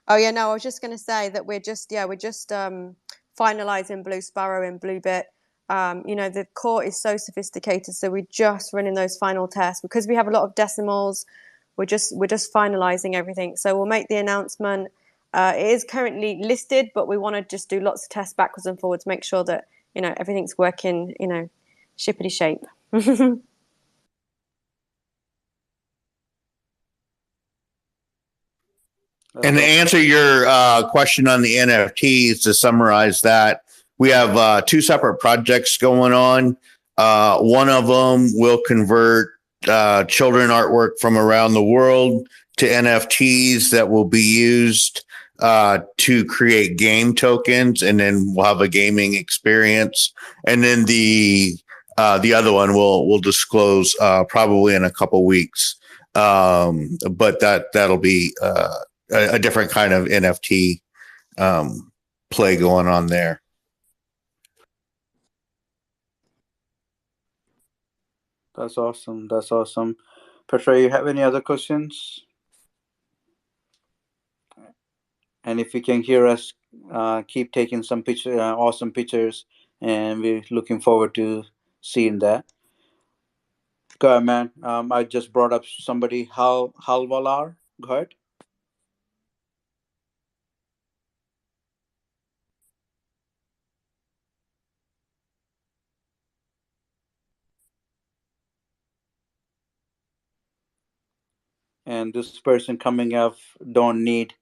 Oh yeah, no, I was just going to say that we're just finalizing BlueSparrow in Bluebit. The core is so sophisticated, so we're just running those final tests because we have a lot of decimals. We're just finalizing everything, so we'll make the announcement. It is currently listed, but we want to just do lots of tests backwards and forwards, make sure that everything's working, shippity shape. And to answer your question on the NFTs, to summarize that, we have 2 separate projects going on. One of them will convert children artwork from around the world to NFTs that will be used to create game tokens, and then we'll have a gaming experience. And then the other one we'll disclose probably in a couple weeks. But that'll be a different kind of NFT play going on there. That's awesome. That's awesome. Petra, you have any other questions? And if you can hear us, keep taking some awesome pictures, and we're looking forward to seeing that. Go ahead, man. I just brought up somebody, Halvalar. Go ahead. And this person coming up don't need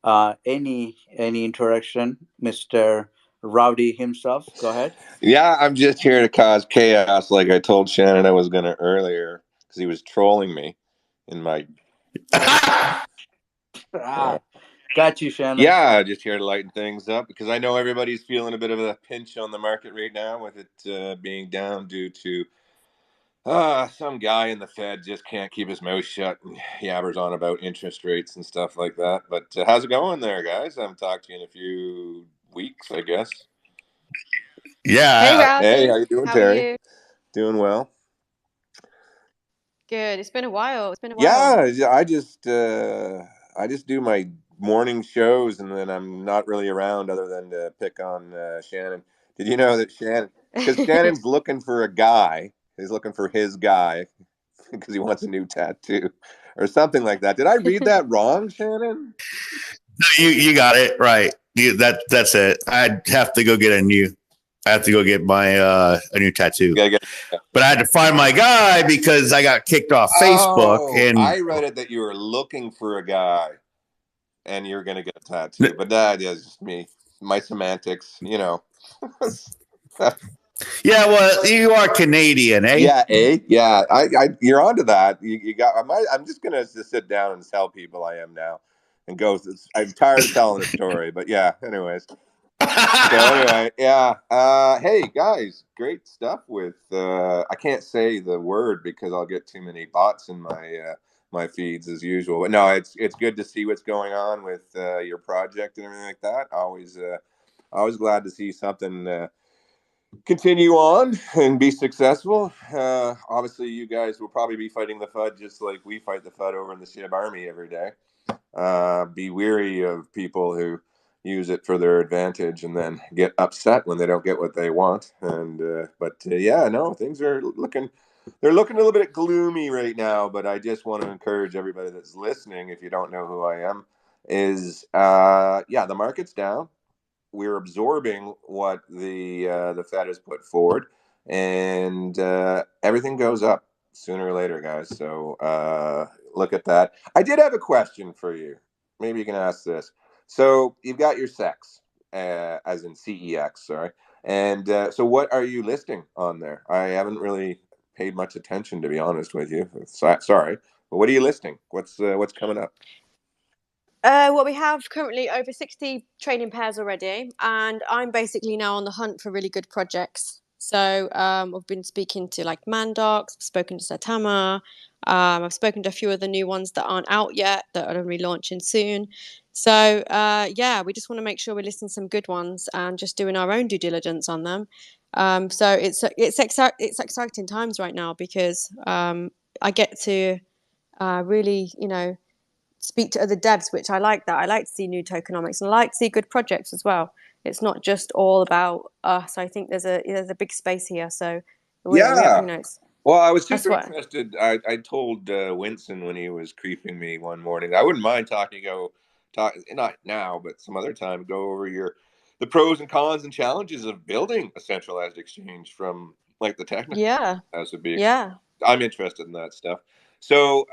any interaction. Mr. Rowdy himself. Go ahead. Yeah, I'm just here to cause chaos, like I told Shannon I was going to earlier, because he was trolling me in my. Got you, Shannon. Yeah, just here to lighten things up, because I know everybody's feeling a bit of a pinch on the market right now with it being down due to some guy in the Fed just can't keep his mouth shut and yabbers on about interest rates and stuff like that. But how's it going there, guys? I haven't talked to you in a few weeks, I guess. Yeah. Hey, Rowdy. Hey, how you doing, How Terry? are you? Doing well. Good. It's been a while. Yeah, I just do my morning shows, and then I'm not really around other than to pick on Shannon. Did you know that because Shannon's looking for a guy, he's looking for his guy because he wants a new tattoo or something like that. Did I read that wrong, Shannon? No, you got it right. That's it. I'd have to go get my a new tattoo. But I had to find my guy because I got kicked off Facebook. And I read it that you were looking for a guy and you're going to get a tattoo. But that is just me, my semantics, Yeah, well, you are Canadian, eh? Yeah, eh? Yeah, you're onto that. You got. I'm just going to sit down and tell people I am now and go. I'm tired of telling the story, but yeah, anyways. So anyway, yeah. Hey guys, great stuff with. I can't say the word because I'll get too many bots in my feeds as usual. But no, it's good to see what's going on with your project and everything like that. Always glad to see something continue on and be successful. Obviously, you guys will probably be fighting the FUD just like we fight the FUD over in the SHIB Army every day. Be weary of people who use it for their advantage and then get upset when they don't get what they want. And yeah, no, things are looking a little bit gloomy right now. But I just want to encourage everybody that's listening, if you don't know who I am, is the market's down. We're absorbing what the Fed has put forward, and everything goes up sooner or later, guys. So look at that. I did have a question for you. Maybe you can ask this. So you've got your sex, as in CEX, sorry. And so what are you listing on there? I haven't really paid much attention, to be honest with you. Sorry, but what are you listing? What's coming up? Well, we have currently over 60 trading pairs already, and I'm basically now on the hunt for really good projects. So I've been speaking to like Mandox, I've spoken to Saitama, I've spoken to a few of the new ones that aren't out yet that are going to be launching soon. So we just want to make sure we're listing some good ones and just doing our own due diligence on them. So it's exciting times right now because I get to really, speak to other devs, which I like that. I like to see new tokenomics and I like to see good projects as well. It's not just all about us. I think there's a big space here. So Yeah. Well, I was that's super what. interested. I told Winston when he was creeping me one morning, I wouldn't mind talk not now, but some other time, go over the pros and cons and challenges of building a centralized exchange from like the technical as would be. Yeah. I'm interested in that stuff. So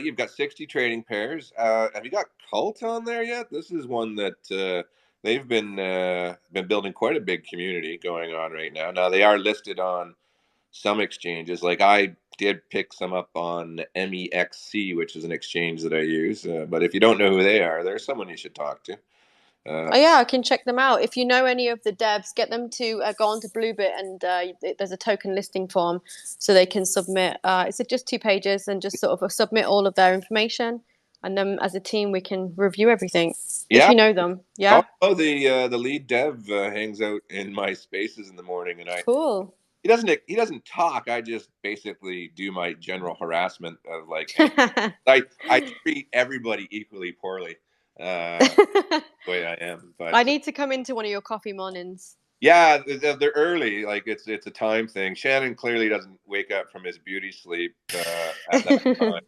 you've got 60 trading pairs. Have you got Cult on there yet? This is one that they've been building quite a big community going on right now. Now they are listed on some exchanges. Like I did pick some up on MEXC, which is an exchange that I use. But if you don't know who they are, they're someone you should talk to. Oh yeah, I can check them out. If you know any of the devs, get them to go on to Bluebit, and there's a token listing form so they can submit. It's just 2 pages, and just sort of submit all of their information, and then as a team we can review everything. Yeah. If you know them, yeah. Oh, the lead dev hangs out in my spaces in the morning, and Cool. He doesn't talk. I just basically do my general harassment of like I treat everybody equally poorly. The way I am. But I need to come into one of your coffee mornings. Yeah, they're early. Like it's a time thing. Shannon clearly doesn't wake up from his beauty sleep at that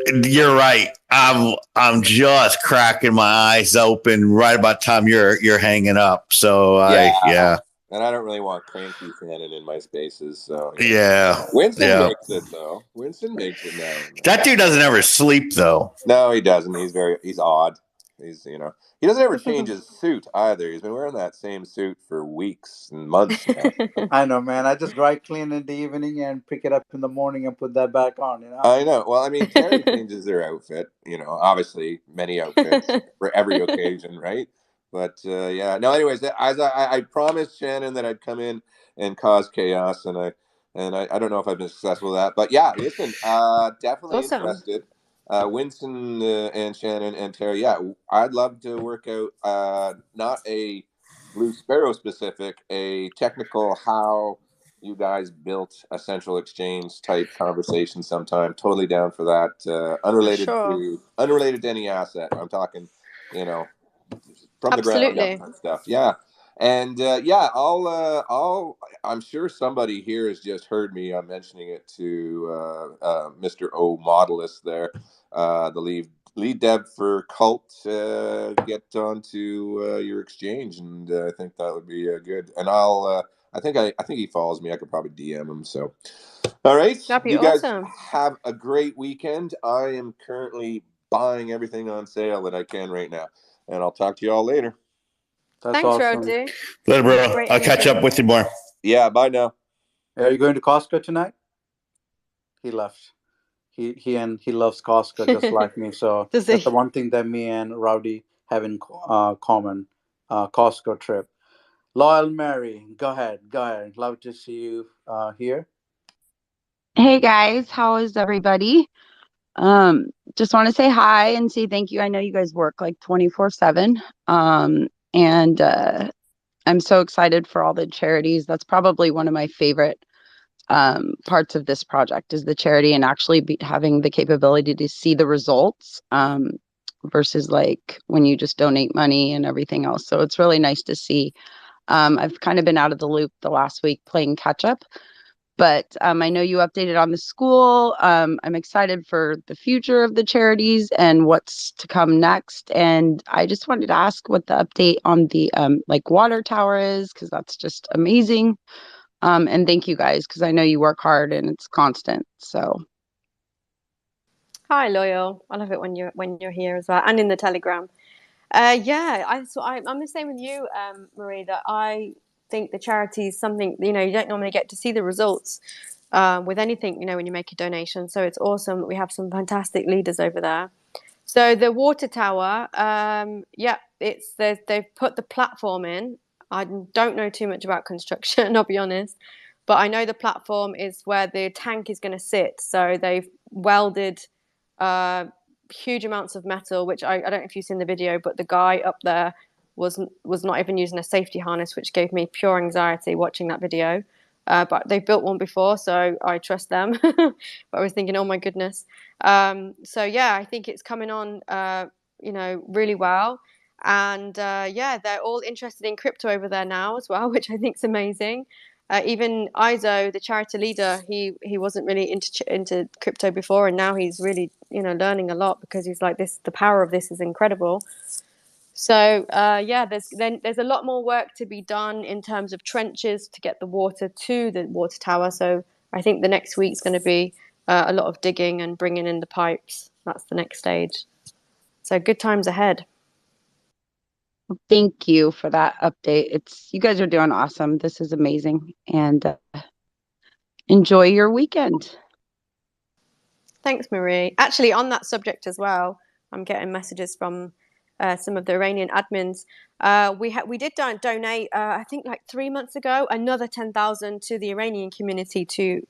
time. You're right. I'm just cracking my eyes open right about the time you're hanging up. So yeah. And I don't really want cranky Shannon in my spaces. So yeah. Winston makes it though. Winston makes it now. That dude doesn't ever sleep though. No, he doesn't. He's odd. He's he doesn't ever change his suit either. He's been wearing that same suit for weeks and months now. I know, man. I just dry clean in the evening and pick it up in the morning and put that back on. I know. Well, I mean, Terry changes their outfit. Obviously many outfits for every occasion, right? But yeah. No. Anyways, as I promised Shannon that I'd come in and cause chaos, and I don't know if I've been successful with that. But yeah, listen, definitely interested. Winston and Shannon and Terry, yeah, I'd love to work out not a BlueSparrow specific, a technical how you guys built a central exchange type conversation sometime. Totally down for that. Unrelated to any asset. I'm talking, from the ground up stuff. Yeah. And I'm sure somebody here has just heard me mentioning it to Mr. O Modelist there, the lead dev for Cult. Get onto your exchange, and I think that would be good. And I think he follows me. I could probably DM him. So, all right, that'd be awesome. Guys have a great weekend. I am currently buying everything on sale that I can right now, and I'll talk to you all later. That's awesome. Later, bro. I'll catch up with you more. Yeah, bye now. Are you going to Costco tonight? He left. He loves Costco just like me. So that's the one thing that me and Rowdy have in common. Costco trip. Loyal Mary, go ahead. Love to see you here. Hey guys, how is everybody? Just want to say hi and say thank you. I know you guys work like 24/7. And I'm so excited for all the charities. That's probably one of my favorite parts of this project is the charity and actually having the capability to see the results versus like when you just donate money and everything else. So it's really nice to see. I've kind of been out of the loop the last week playing catch up. But I know you updated on the school. I'm excited for the future of the charities and what's to come next. And I just wanted to ask what the update on the water tower is, because that's just amazing. And thank you guys, because I know you work hard and it's constant. So, hi, Loyal. I love it when you're here as well, and in the Telegram. I'm the same with you, Marie. That I think the charity is something you don't normally get to see the results with anything when you make a donation. So it's awesome that we have some fantastic leaders over there. So the water tower, they've put the platform in. I don't know too much about construction, I'll be honest, but I know the platform is where the tank is going to sit. So they've welded huge amounts of metal, which I don't know if you've seen the video, but the guy up there was not even using a safety harness, which gave me pure anxiety watching that video. But they've built one before, so I trust them. But I was thinking, oh my goodness. So yeah, I think it's coming on, really well. And yeah, they're all interested in crypto over there now as well, which I think is amazing. Even Izo, the charity leader, he wasn't really into crypto before, and now he's really learning a lot, because he's like, this, the power of this is incredible. So yeah, there's a lot more work to be done in terms of trenches to get the water to the water tower. So I think the next week's going to be a lot of digging and bringing in the pipes. That's the next stage. So good times ahead. Thank you for that update. You guys are doing awesome. This is amazing, and enjoy your weekend. Thanks, Marie. Actually, on that subject as well, I'm getting messages from some of the Iranian admins. We did donate, I think like 3 months ago, another 10,000 to the Iranian community to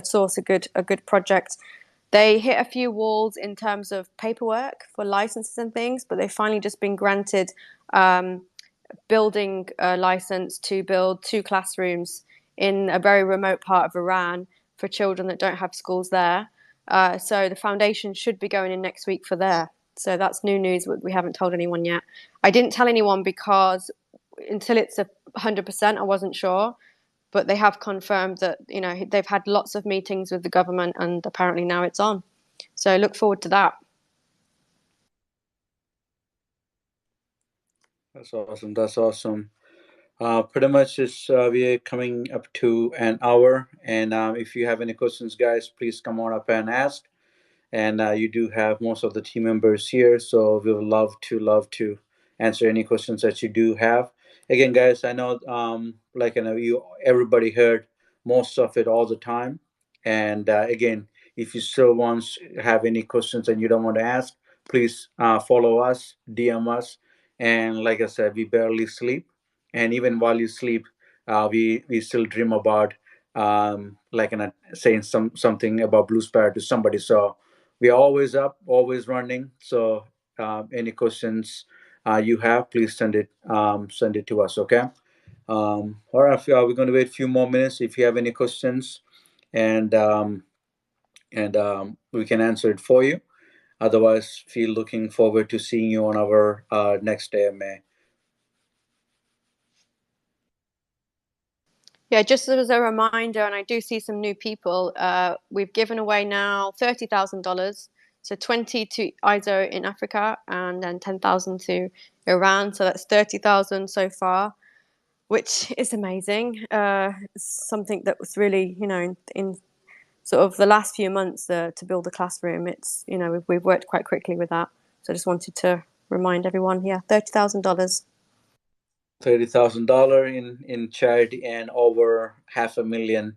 source a good project. They hit a few walls in terms of paperwork for licenses and things, but they've finally just been granted building a license to build 2 classrooms in a very remote part of Iran for children that don't have schools there. So the foundation should be going in next week for there. So that's new news. We haven't told anyone yet. I didn't tell anyone because until it's 100%, I wasn't sure. But they have confirmed that they've had lots of meetings with the government, and apparently now it's on. So look forward to that. That's awesome. That's awesome. Pretty much we are coming up to an hour, and if you have any questions, guys, please come on up and ask. And you do have most of the team members here, so we would love to answer any questions that you do have. Again, guys, I know like you everybody heard most of it all the time, and again, if you still have any questions and you don't want to ask, please follow us, DM us. And like I said, we barely sleep, and even while you sleep, we still dream about saying something about BlueSparrow to somebody. So we are always up, always running. So any questions you have, please send it to us. Okay. All right. We're going to wait a few more minutes if you have any questions, and we can answer it for you. Otherwise, feel looking forward to seeing you on our next AMA. Yeah, just as a reminder, and I do see some new people, we've given away now $30,000. So 20 to ISO in Africa, and then 10,000 to Iran. So that's 30,000 so far, which is amazing. Something that was really, in sort of the last few months to build a classroom. It's, we've worked quite quickly with that. So I just wanted to remind everyone, yeah, $30,000. $30,000 in charity, and over $500,000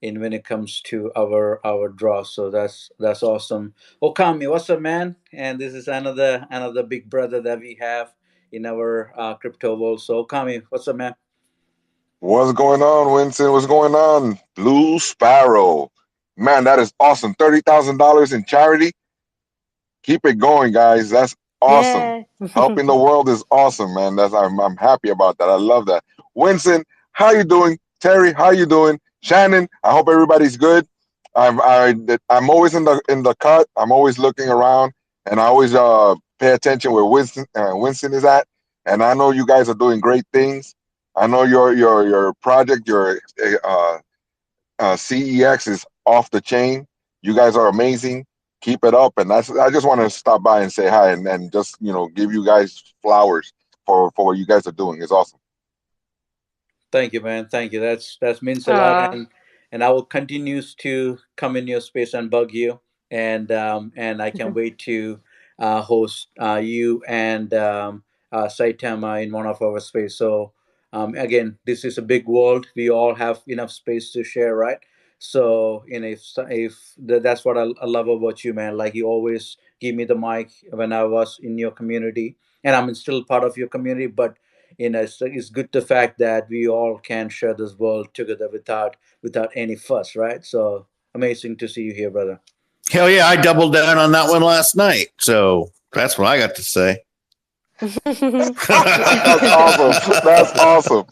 in when it comes to our draw. So that's awesome. Okami, what's up, man? And this is another big brother that we have in our crypto world. So Okami, what's up, man? What's going on, Winston? What's going on? BlueSparrow. Man, that is awesome. $30,000 in charity. Keep it going, guys. That's awesome. Yeah. Helping the world is awesome, man. I'm happy about that. I love that. Winston, how you doing? Terry, how you doing? Shannon, I hope everybody's good. I'm always in the cut. I'm always looking around, and I always pay attention where Winston is at. And I know you guys are doing great things. I know your project, your CEX is off the chain. You guys are amazing. Keep it up. And I just want to stop by and say hi, and just give you guys flowers for what you guys are doing. It's awesome. Thank you, man. Thank you. That means a lot, and I will continue to come in your space and bug you, and I can't wait to host you and Saitama in one of our space. So again, this is a big world. We all have enough space to share, right? So that's what I love about you, man. Like, you always give me the mic when I was in your community, and I'm still part of your community, but it's good the fact that we all can share this world together without any fuss, right? So amazing to see you here, brother. Hell yeah, I doubled down on that one last night. So that's what I got to say. That's awesome. That's awesome.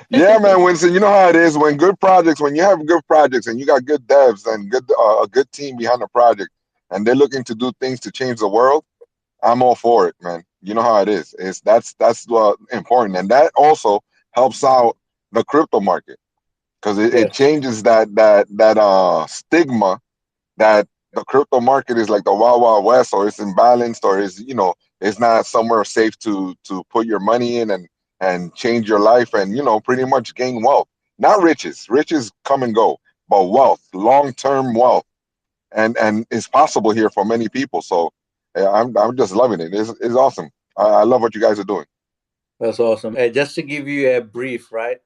Yeah, man, Winston, you know how it is when you have good projects and you got good devs and a good team behind the project, and they're looking to do things to change the world. I'm all for it, man. You know how it is. It's that's important, and that also helps out the crypto market because it Yes. changes that stigma that the crypto market is like the wild wild west, or it's imbalanced, or is it's not somewhere safe to put your money in and change your life and pretty much gain wealth. Not riches. Riches come and go, but wealth, long term wealth, and it's possible here for many people. So yeah, I'm just loving it. It's awesome. I love what you guys are doing. That's awesome. Just to give you a brief, right?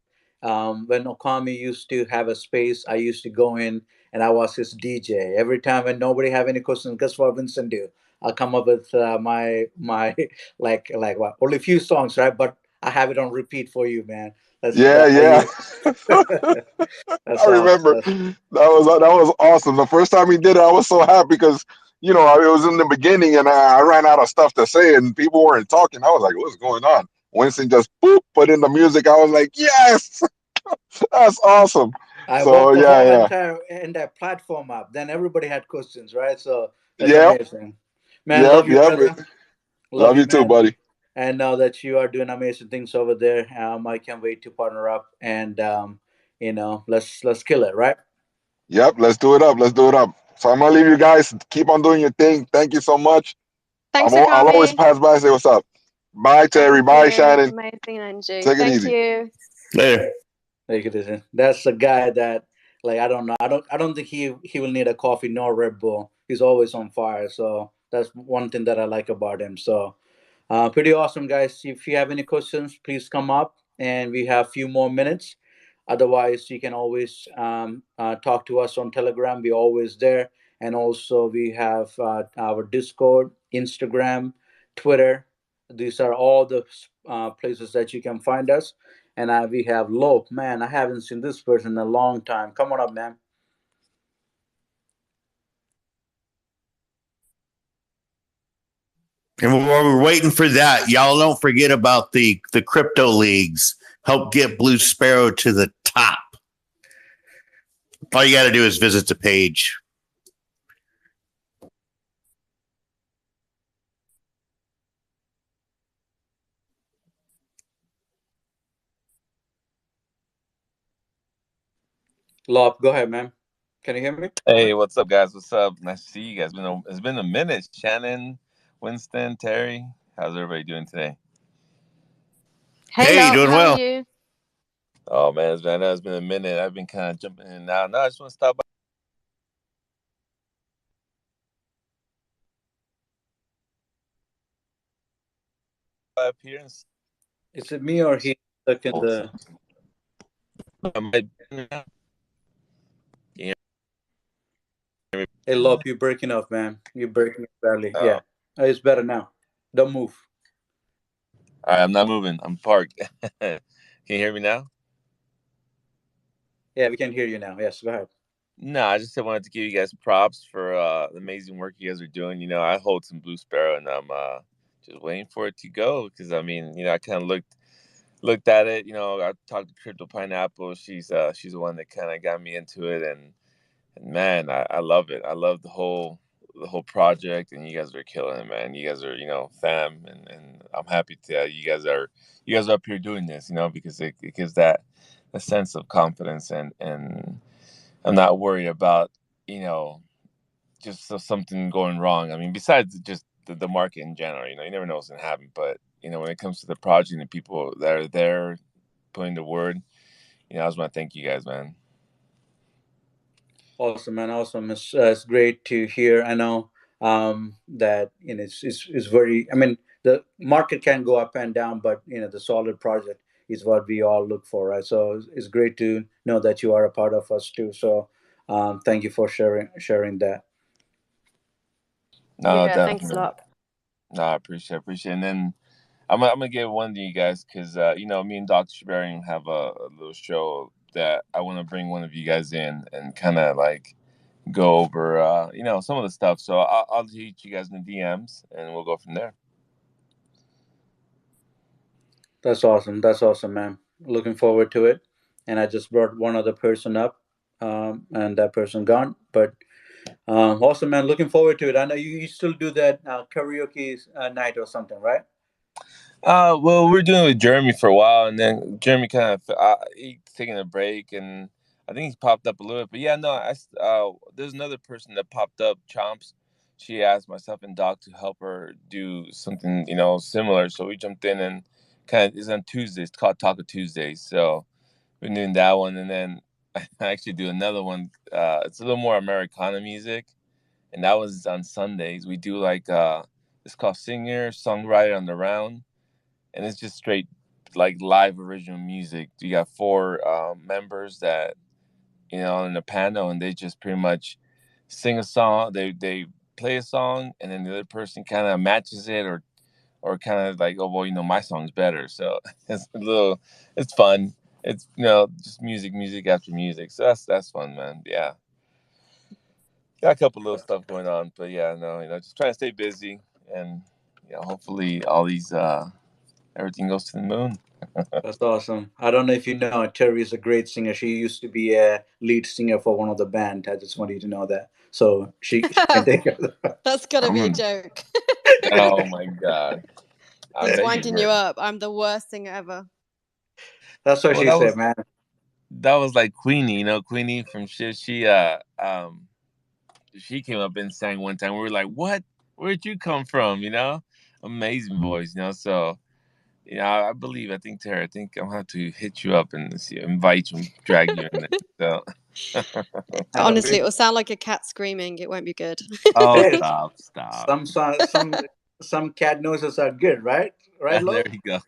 When Okami used to have a space, I used to go in and I was his DJ. Every time when nobody have any questions, guess what Vincent do? I'll come up with my like what only few songs, right? But I have it on repeat for you, man. Yeah, That's how yeah. you. That's I awesome. remember that was awesome. The first time he did it, I was so happy because it was in the beginning and I ran out of stuff to say and people weren't talking. I was like, "What's going on?" Winston just boop put in the music. I was like, "Yes, that's awesome." I So woke the yeah, whole yeah, entire platform up. Then everybody had questions, right? So that's yep, amazing. Man, yep, love you, yep. brother. Love Love you, you too, man. buddy. And know that you are doing amazing things over there. I can't wait to partner up and let's kill it, right? Yep, let's do it up. Let's do it up. So I'm gonna leave you guys. Keep on doing your thing. Thank you so much. Thanks, I'll always Akami. pass by and say what's up. Bye, Terry. Thank Bye, you. Shannon. Amazing energy. Take it Thank easy. you. Later. Like it is. That's a guy that like I don't know. I don't think he will need a coffee nor Red Bull. He's always on fire. So that's one thing that I like about him. So pretty awesome, guys. If you have any questions, please come up, and we have a few more minutes. Otherwise, you can always talk to us on Telegram. We're always there, and also we have our Discord, Instagram, Twitter. These are all the places that you can find us. And we have Lope. Man, I haven't seen this person in a long time. Come on up, man. And while we're waiting for that, y'all don't forget about the crypto leagues. Help get Blue Sparrow to the top. All you got to do is visit the page. Lope, go ahead, man. Can you hear me? Hey, what's up, guys? What's up? Nice to see you guys. It's been a minute. Shannon, Winston, Terry, how's everybody doing today? Hey, Hey, Lop, doing how are well. you? Oh man, I know it's been a minute. I've been kind of jumping in and out. No, I just want to stop by up here and Is it me or he stuck in oh, the? can you hear me? Hey, Lope, you're breaking off, man. You're breaking up badly. Oh, Yeah, it's better now. Don't move. all right, I'm not moving. I'm parked. Can you hear me now? Yeah, we can hear you now. Yes, go ahead. No, I just wanted to give you guys props for the amazing work you guys are doing. I hold some Blue Sparrow, and I'm just waiting for it to go because I mean, I kind of looked at it. I talked to Crypto Pineapple. She's the one that kind of got me into it, and man, I love it. I love the whole project, and you guys are killing it, man. You guys are fam, and I'm happy to you guys are up here doing this, because it gives that a sense of confidence, and I'm not worried about you know just something going wrong. I mean, besides just the market in general, you never know what's gonna happen, but when it comes to the project and the people that are there putting the word, I just want to thank you guys, man. Awesome, man. Awesome. It's great to hear. I know that it's very. I mean, the market can go up and down, but the solid project is what we all look for, right? So it's great to know that you are a part of us too. So thank you for sharing that. No, Yeah, thanks, definitely. Lop. No, I appreciate. And then I'm gonna give one to you guys because me and Dr. Shabarian have a little show that I want to bring one of you guys in and kind of like go over some of the stuff. So I'll hit you guys in the DMs and we'll go from there. That's awesome. That's awesome, man. Looking forward to it. And I just brought one other person up, and that person gone. But awesome, man. Looking forward to it. I know you still do that karaoke night or something, right? Well, we are doing it with Jeremy for a while, and then Jeremy kind of he's taking a break, and I think he's popped up a little bit. But yeah, no, there's another person that popped up, Chomps. She asked myself and Doc to help her do something, similar. So we jumped in and kind of it's on Tuesdays. It's called Taco Tuesdays. So we're doing that one, and then I actually do another one. It's a little more Americana music, and that was on Sundays. We do like it's called Singer Songwriter on the Round, and it's just straight like live original music. You got four members that in the panel, and they just pretty much sing a song. They play a song, and then the other person kind of matches it, or kind of like, oh well, my song's better. So it's fun. It's just music after music. So that's fun, man. Yeah, got a couple little stuff going on, but yeah, no, just trying to stay busy, and hopefully all these everything goes to the moon. That's awesome. I don't know if you know, Terry is a great singer. She used to be a lead singer for one of the band. I just want you to know that. So she can take care of that. That's gotta be a joke. Oh my god. He's winding you up. I'm the worst singer ever. That's what she said, man. That was like Queenie, Queenie from shit. She came up and sang one time. We were like, "What? Where'd you come from?" Amazing voice, So, I think Tara, I think I'm gonna have to hit you up and invite you, drag you in there. So. Honestly, it will sound like a cat screaming. It won't be good. Oh, stop! Some cat noises are good, right? Right, Lo? There you go.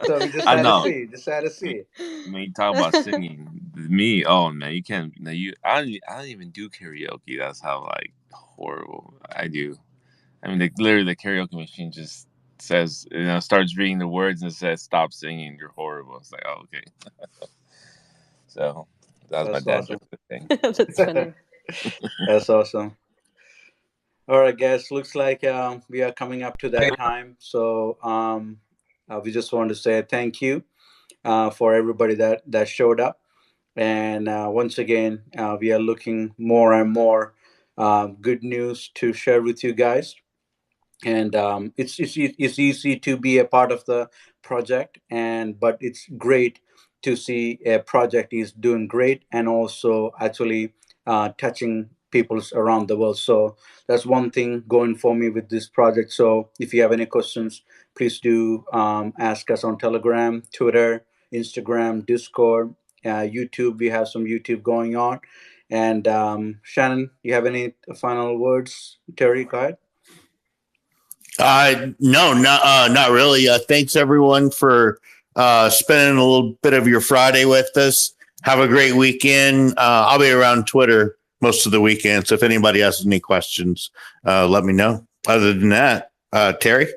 So we just had to see. Just had to see. I mean, talk about singing. Me, oh man, you can't. No, I don't even do karaoke. That's how like horrible I do. I mean, literally, the karaoke machine just says, starts reading the words and says, "Stop singing. You're horrible." It's like, oh, okay. So that's my dad awesome. Thing. That's funny. That's awesome. All right, guys. Looks like we are coming up to that time. So we just want to say thank you for everybody that showed up. And once again, we are looking more and more good news to share with you guys. And it's easy to be a part of the project, but it's great to see a project is doing great and also actually touching people's around the world. So that's one thing going for me with this project. So if you have any questions, please do ask us on Telegram, Twitter, Instagram, Discord, YouTube. We have some YouTube going on. And Shannon, you have any final words? Terry, go ahead. No, not really. Thanks everyone for spending a little bit of your Friday with us. Have a great weekend. I'll be around Twitter most of the weekend. So if anybody has any questions, let me know. Other than that, Terry?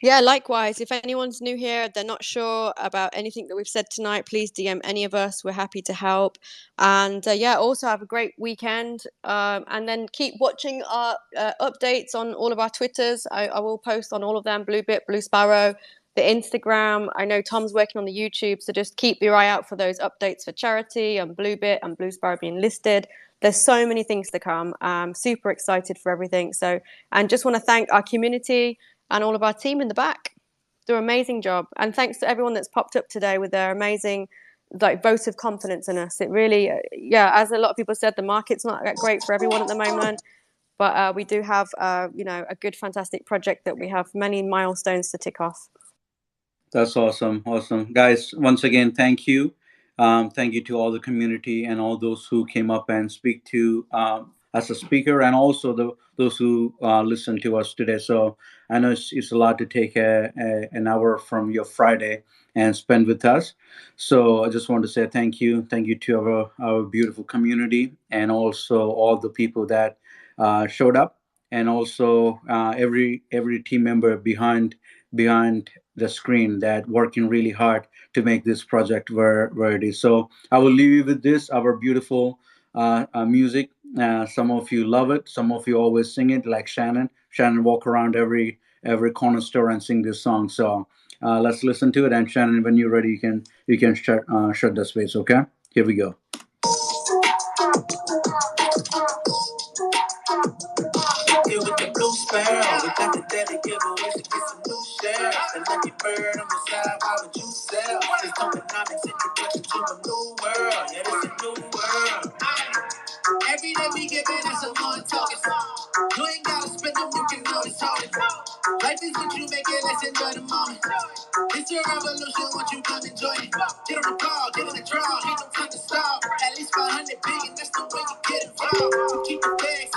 Yeah, likewise. If anyone's new here, they're not sure about anything that we've said tonight, please DM any of us. We're happy to help. And also have a great weekend. And then keep watching our updates on all of our Twitters. I will post on all of them, Bluebit, BlueSparrow, the Instagram. I know Tom's working on the YouTube, so just keep your eye out for those updates for charity and Bluebit and BlueSparrow being listed. There's so many things to come. I'm super excited for everything. And just want to thank our community and all of our team in the back. Do an amazing job. And thanks to everyone that's popped up today with their amazing vote of confidence in us. It really, as a lot of people said, the market's not that great for everyone at the moment, but we do have, a good, fantastic project that we have many milestones to tick off. That's awesome. Awesome. Guys, once again, thank you. Thank you to all the community and all those who came up and speak to as a speaker, and also those who listen to us today. So I know it's a lot to take an hour from your Friday and spend with us. So I just want to say thank you. Thank you to our beautiful community, and also all the people that showed up, and also every team member behind the screen that working really hard to make this project where it is. So I will leave you with this, our beautiful music. Some of you love it, some of you always sing it, like Shannon walk around every corner store and sing this song. So Let's listen to it. And Shannon, when you're ready, you can shut the space. Okay, here we go. Here with the blue sparrow, we got the daily giveaways to get some new shares. The lucky bird on the side, why would you sell? It's tokenomics introduction to a new world. Yeah, it's a new world. Every day we give it, that's a one talking. You ain't gotta spend them, you can always talk it. Life is what you make it, let's enjoy the moment. It's your revolution, won't you come enjoy it? Get on the ball, get in the draw, ain't no time to stop. At least 500 billion, that's the way you get involved. So keep the bags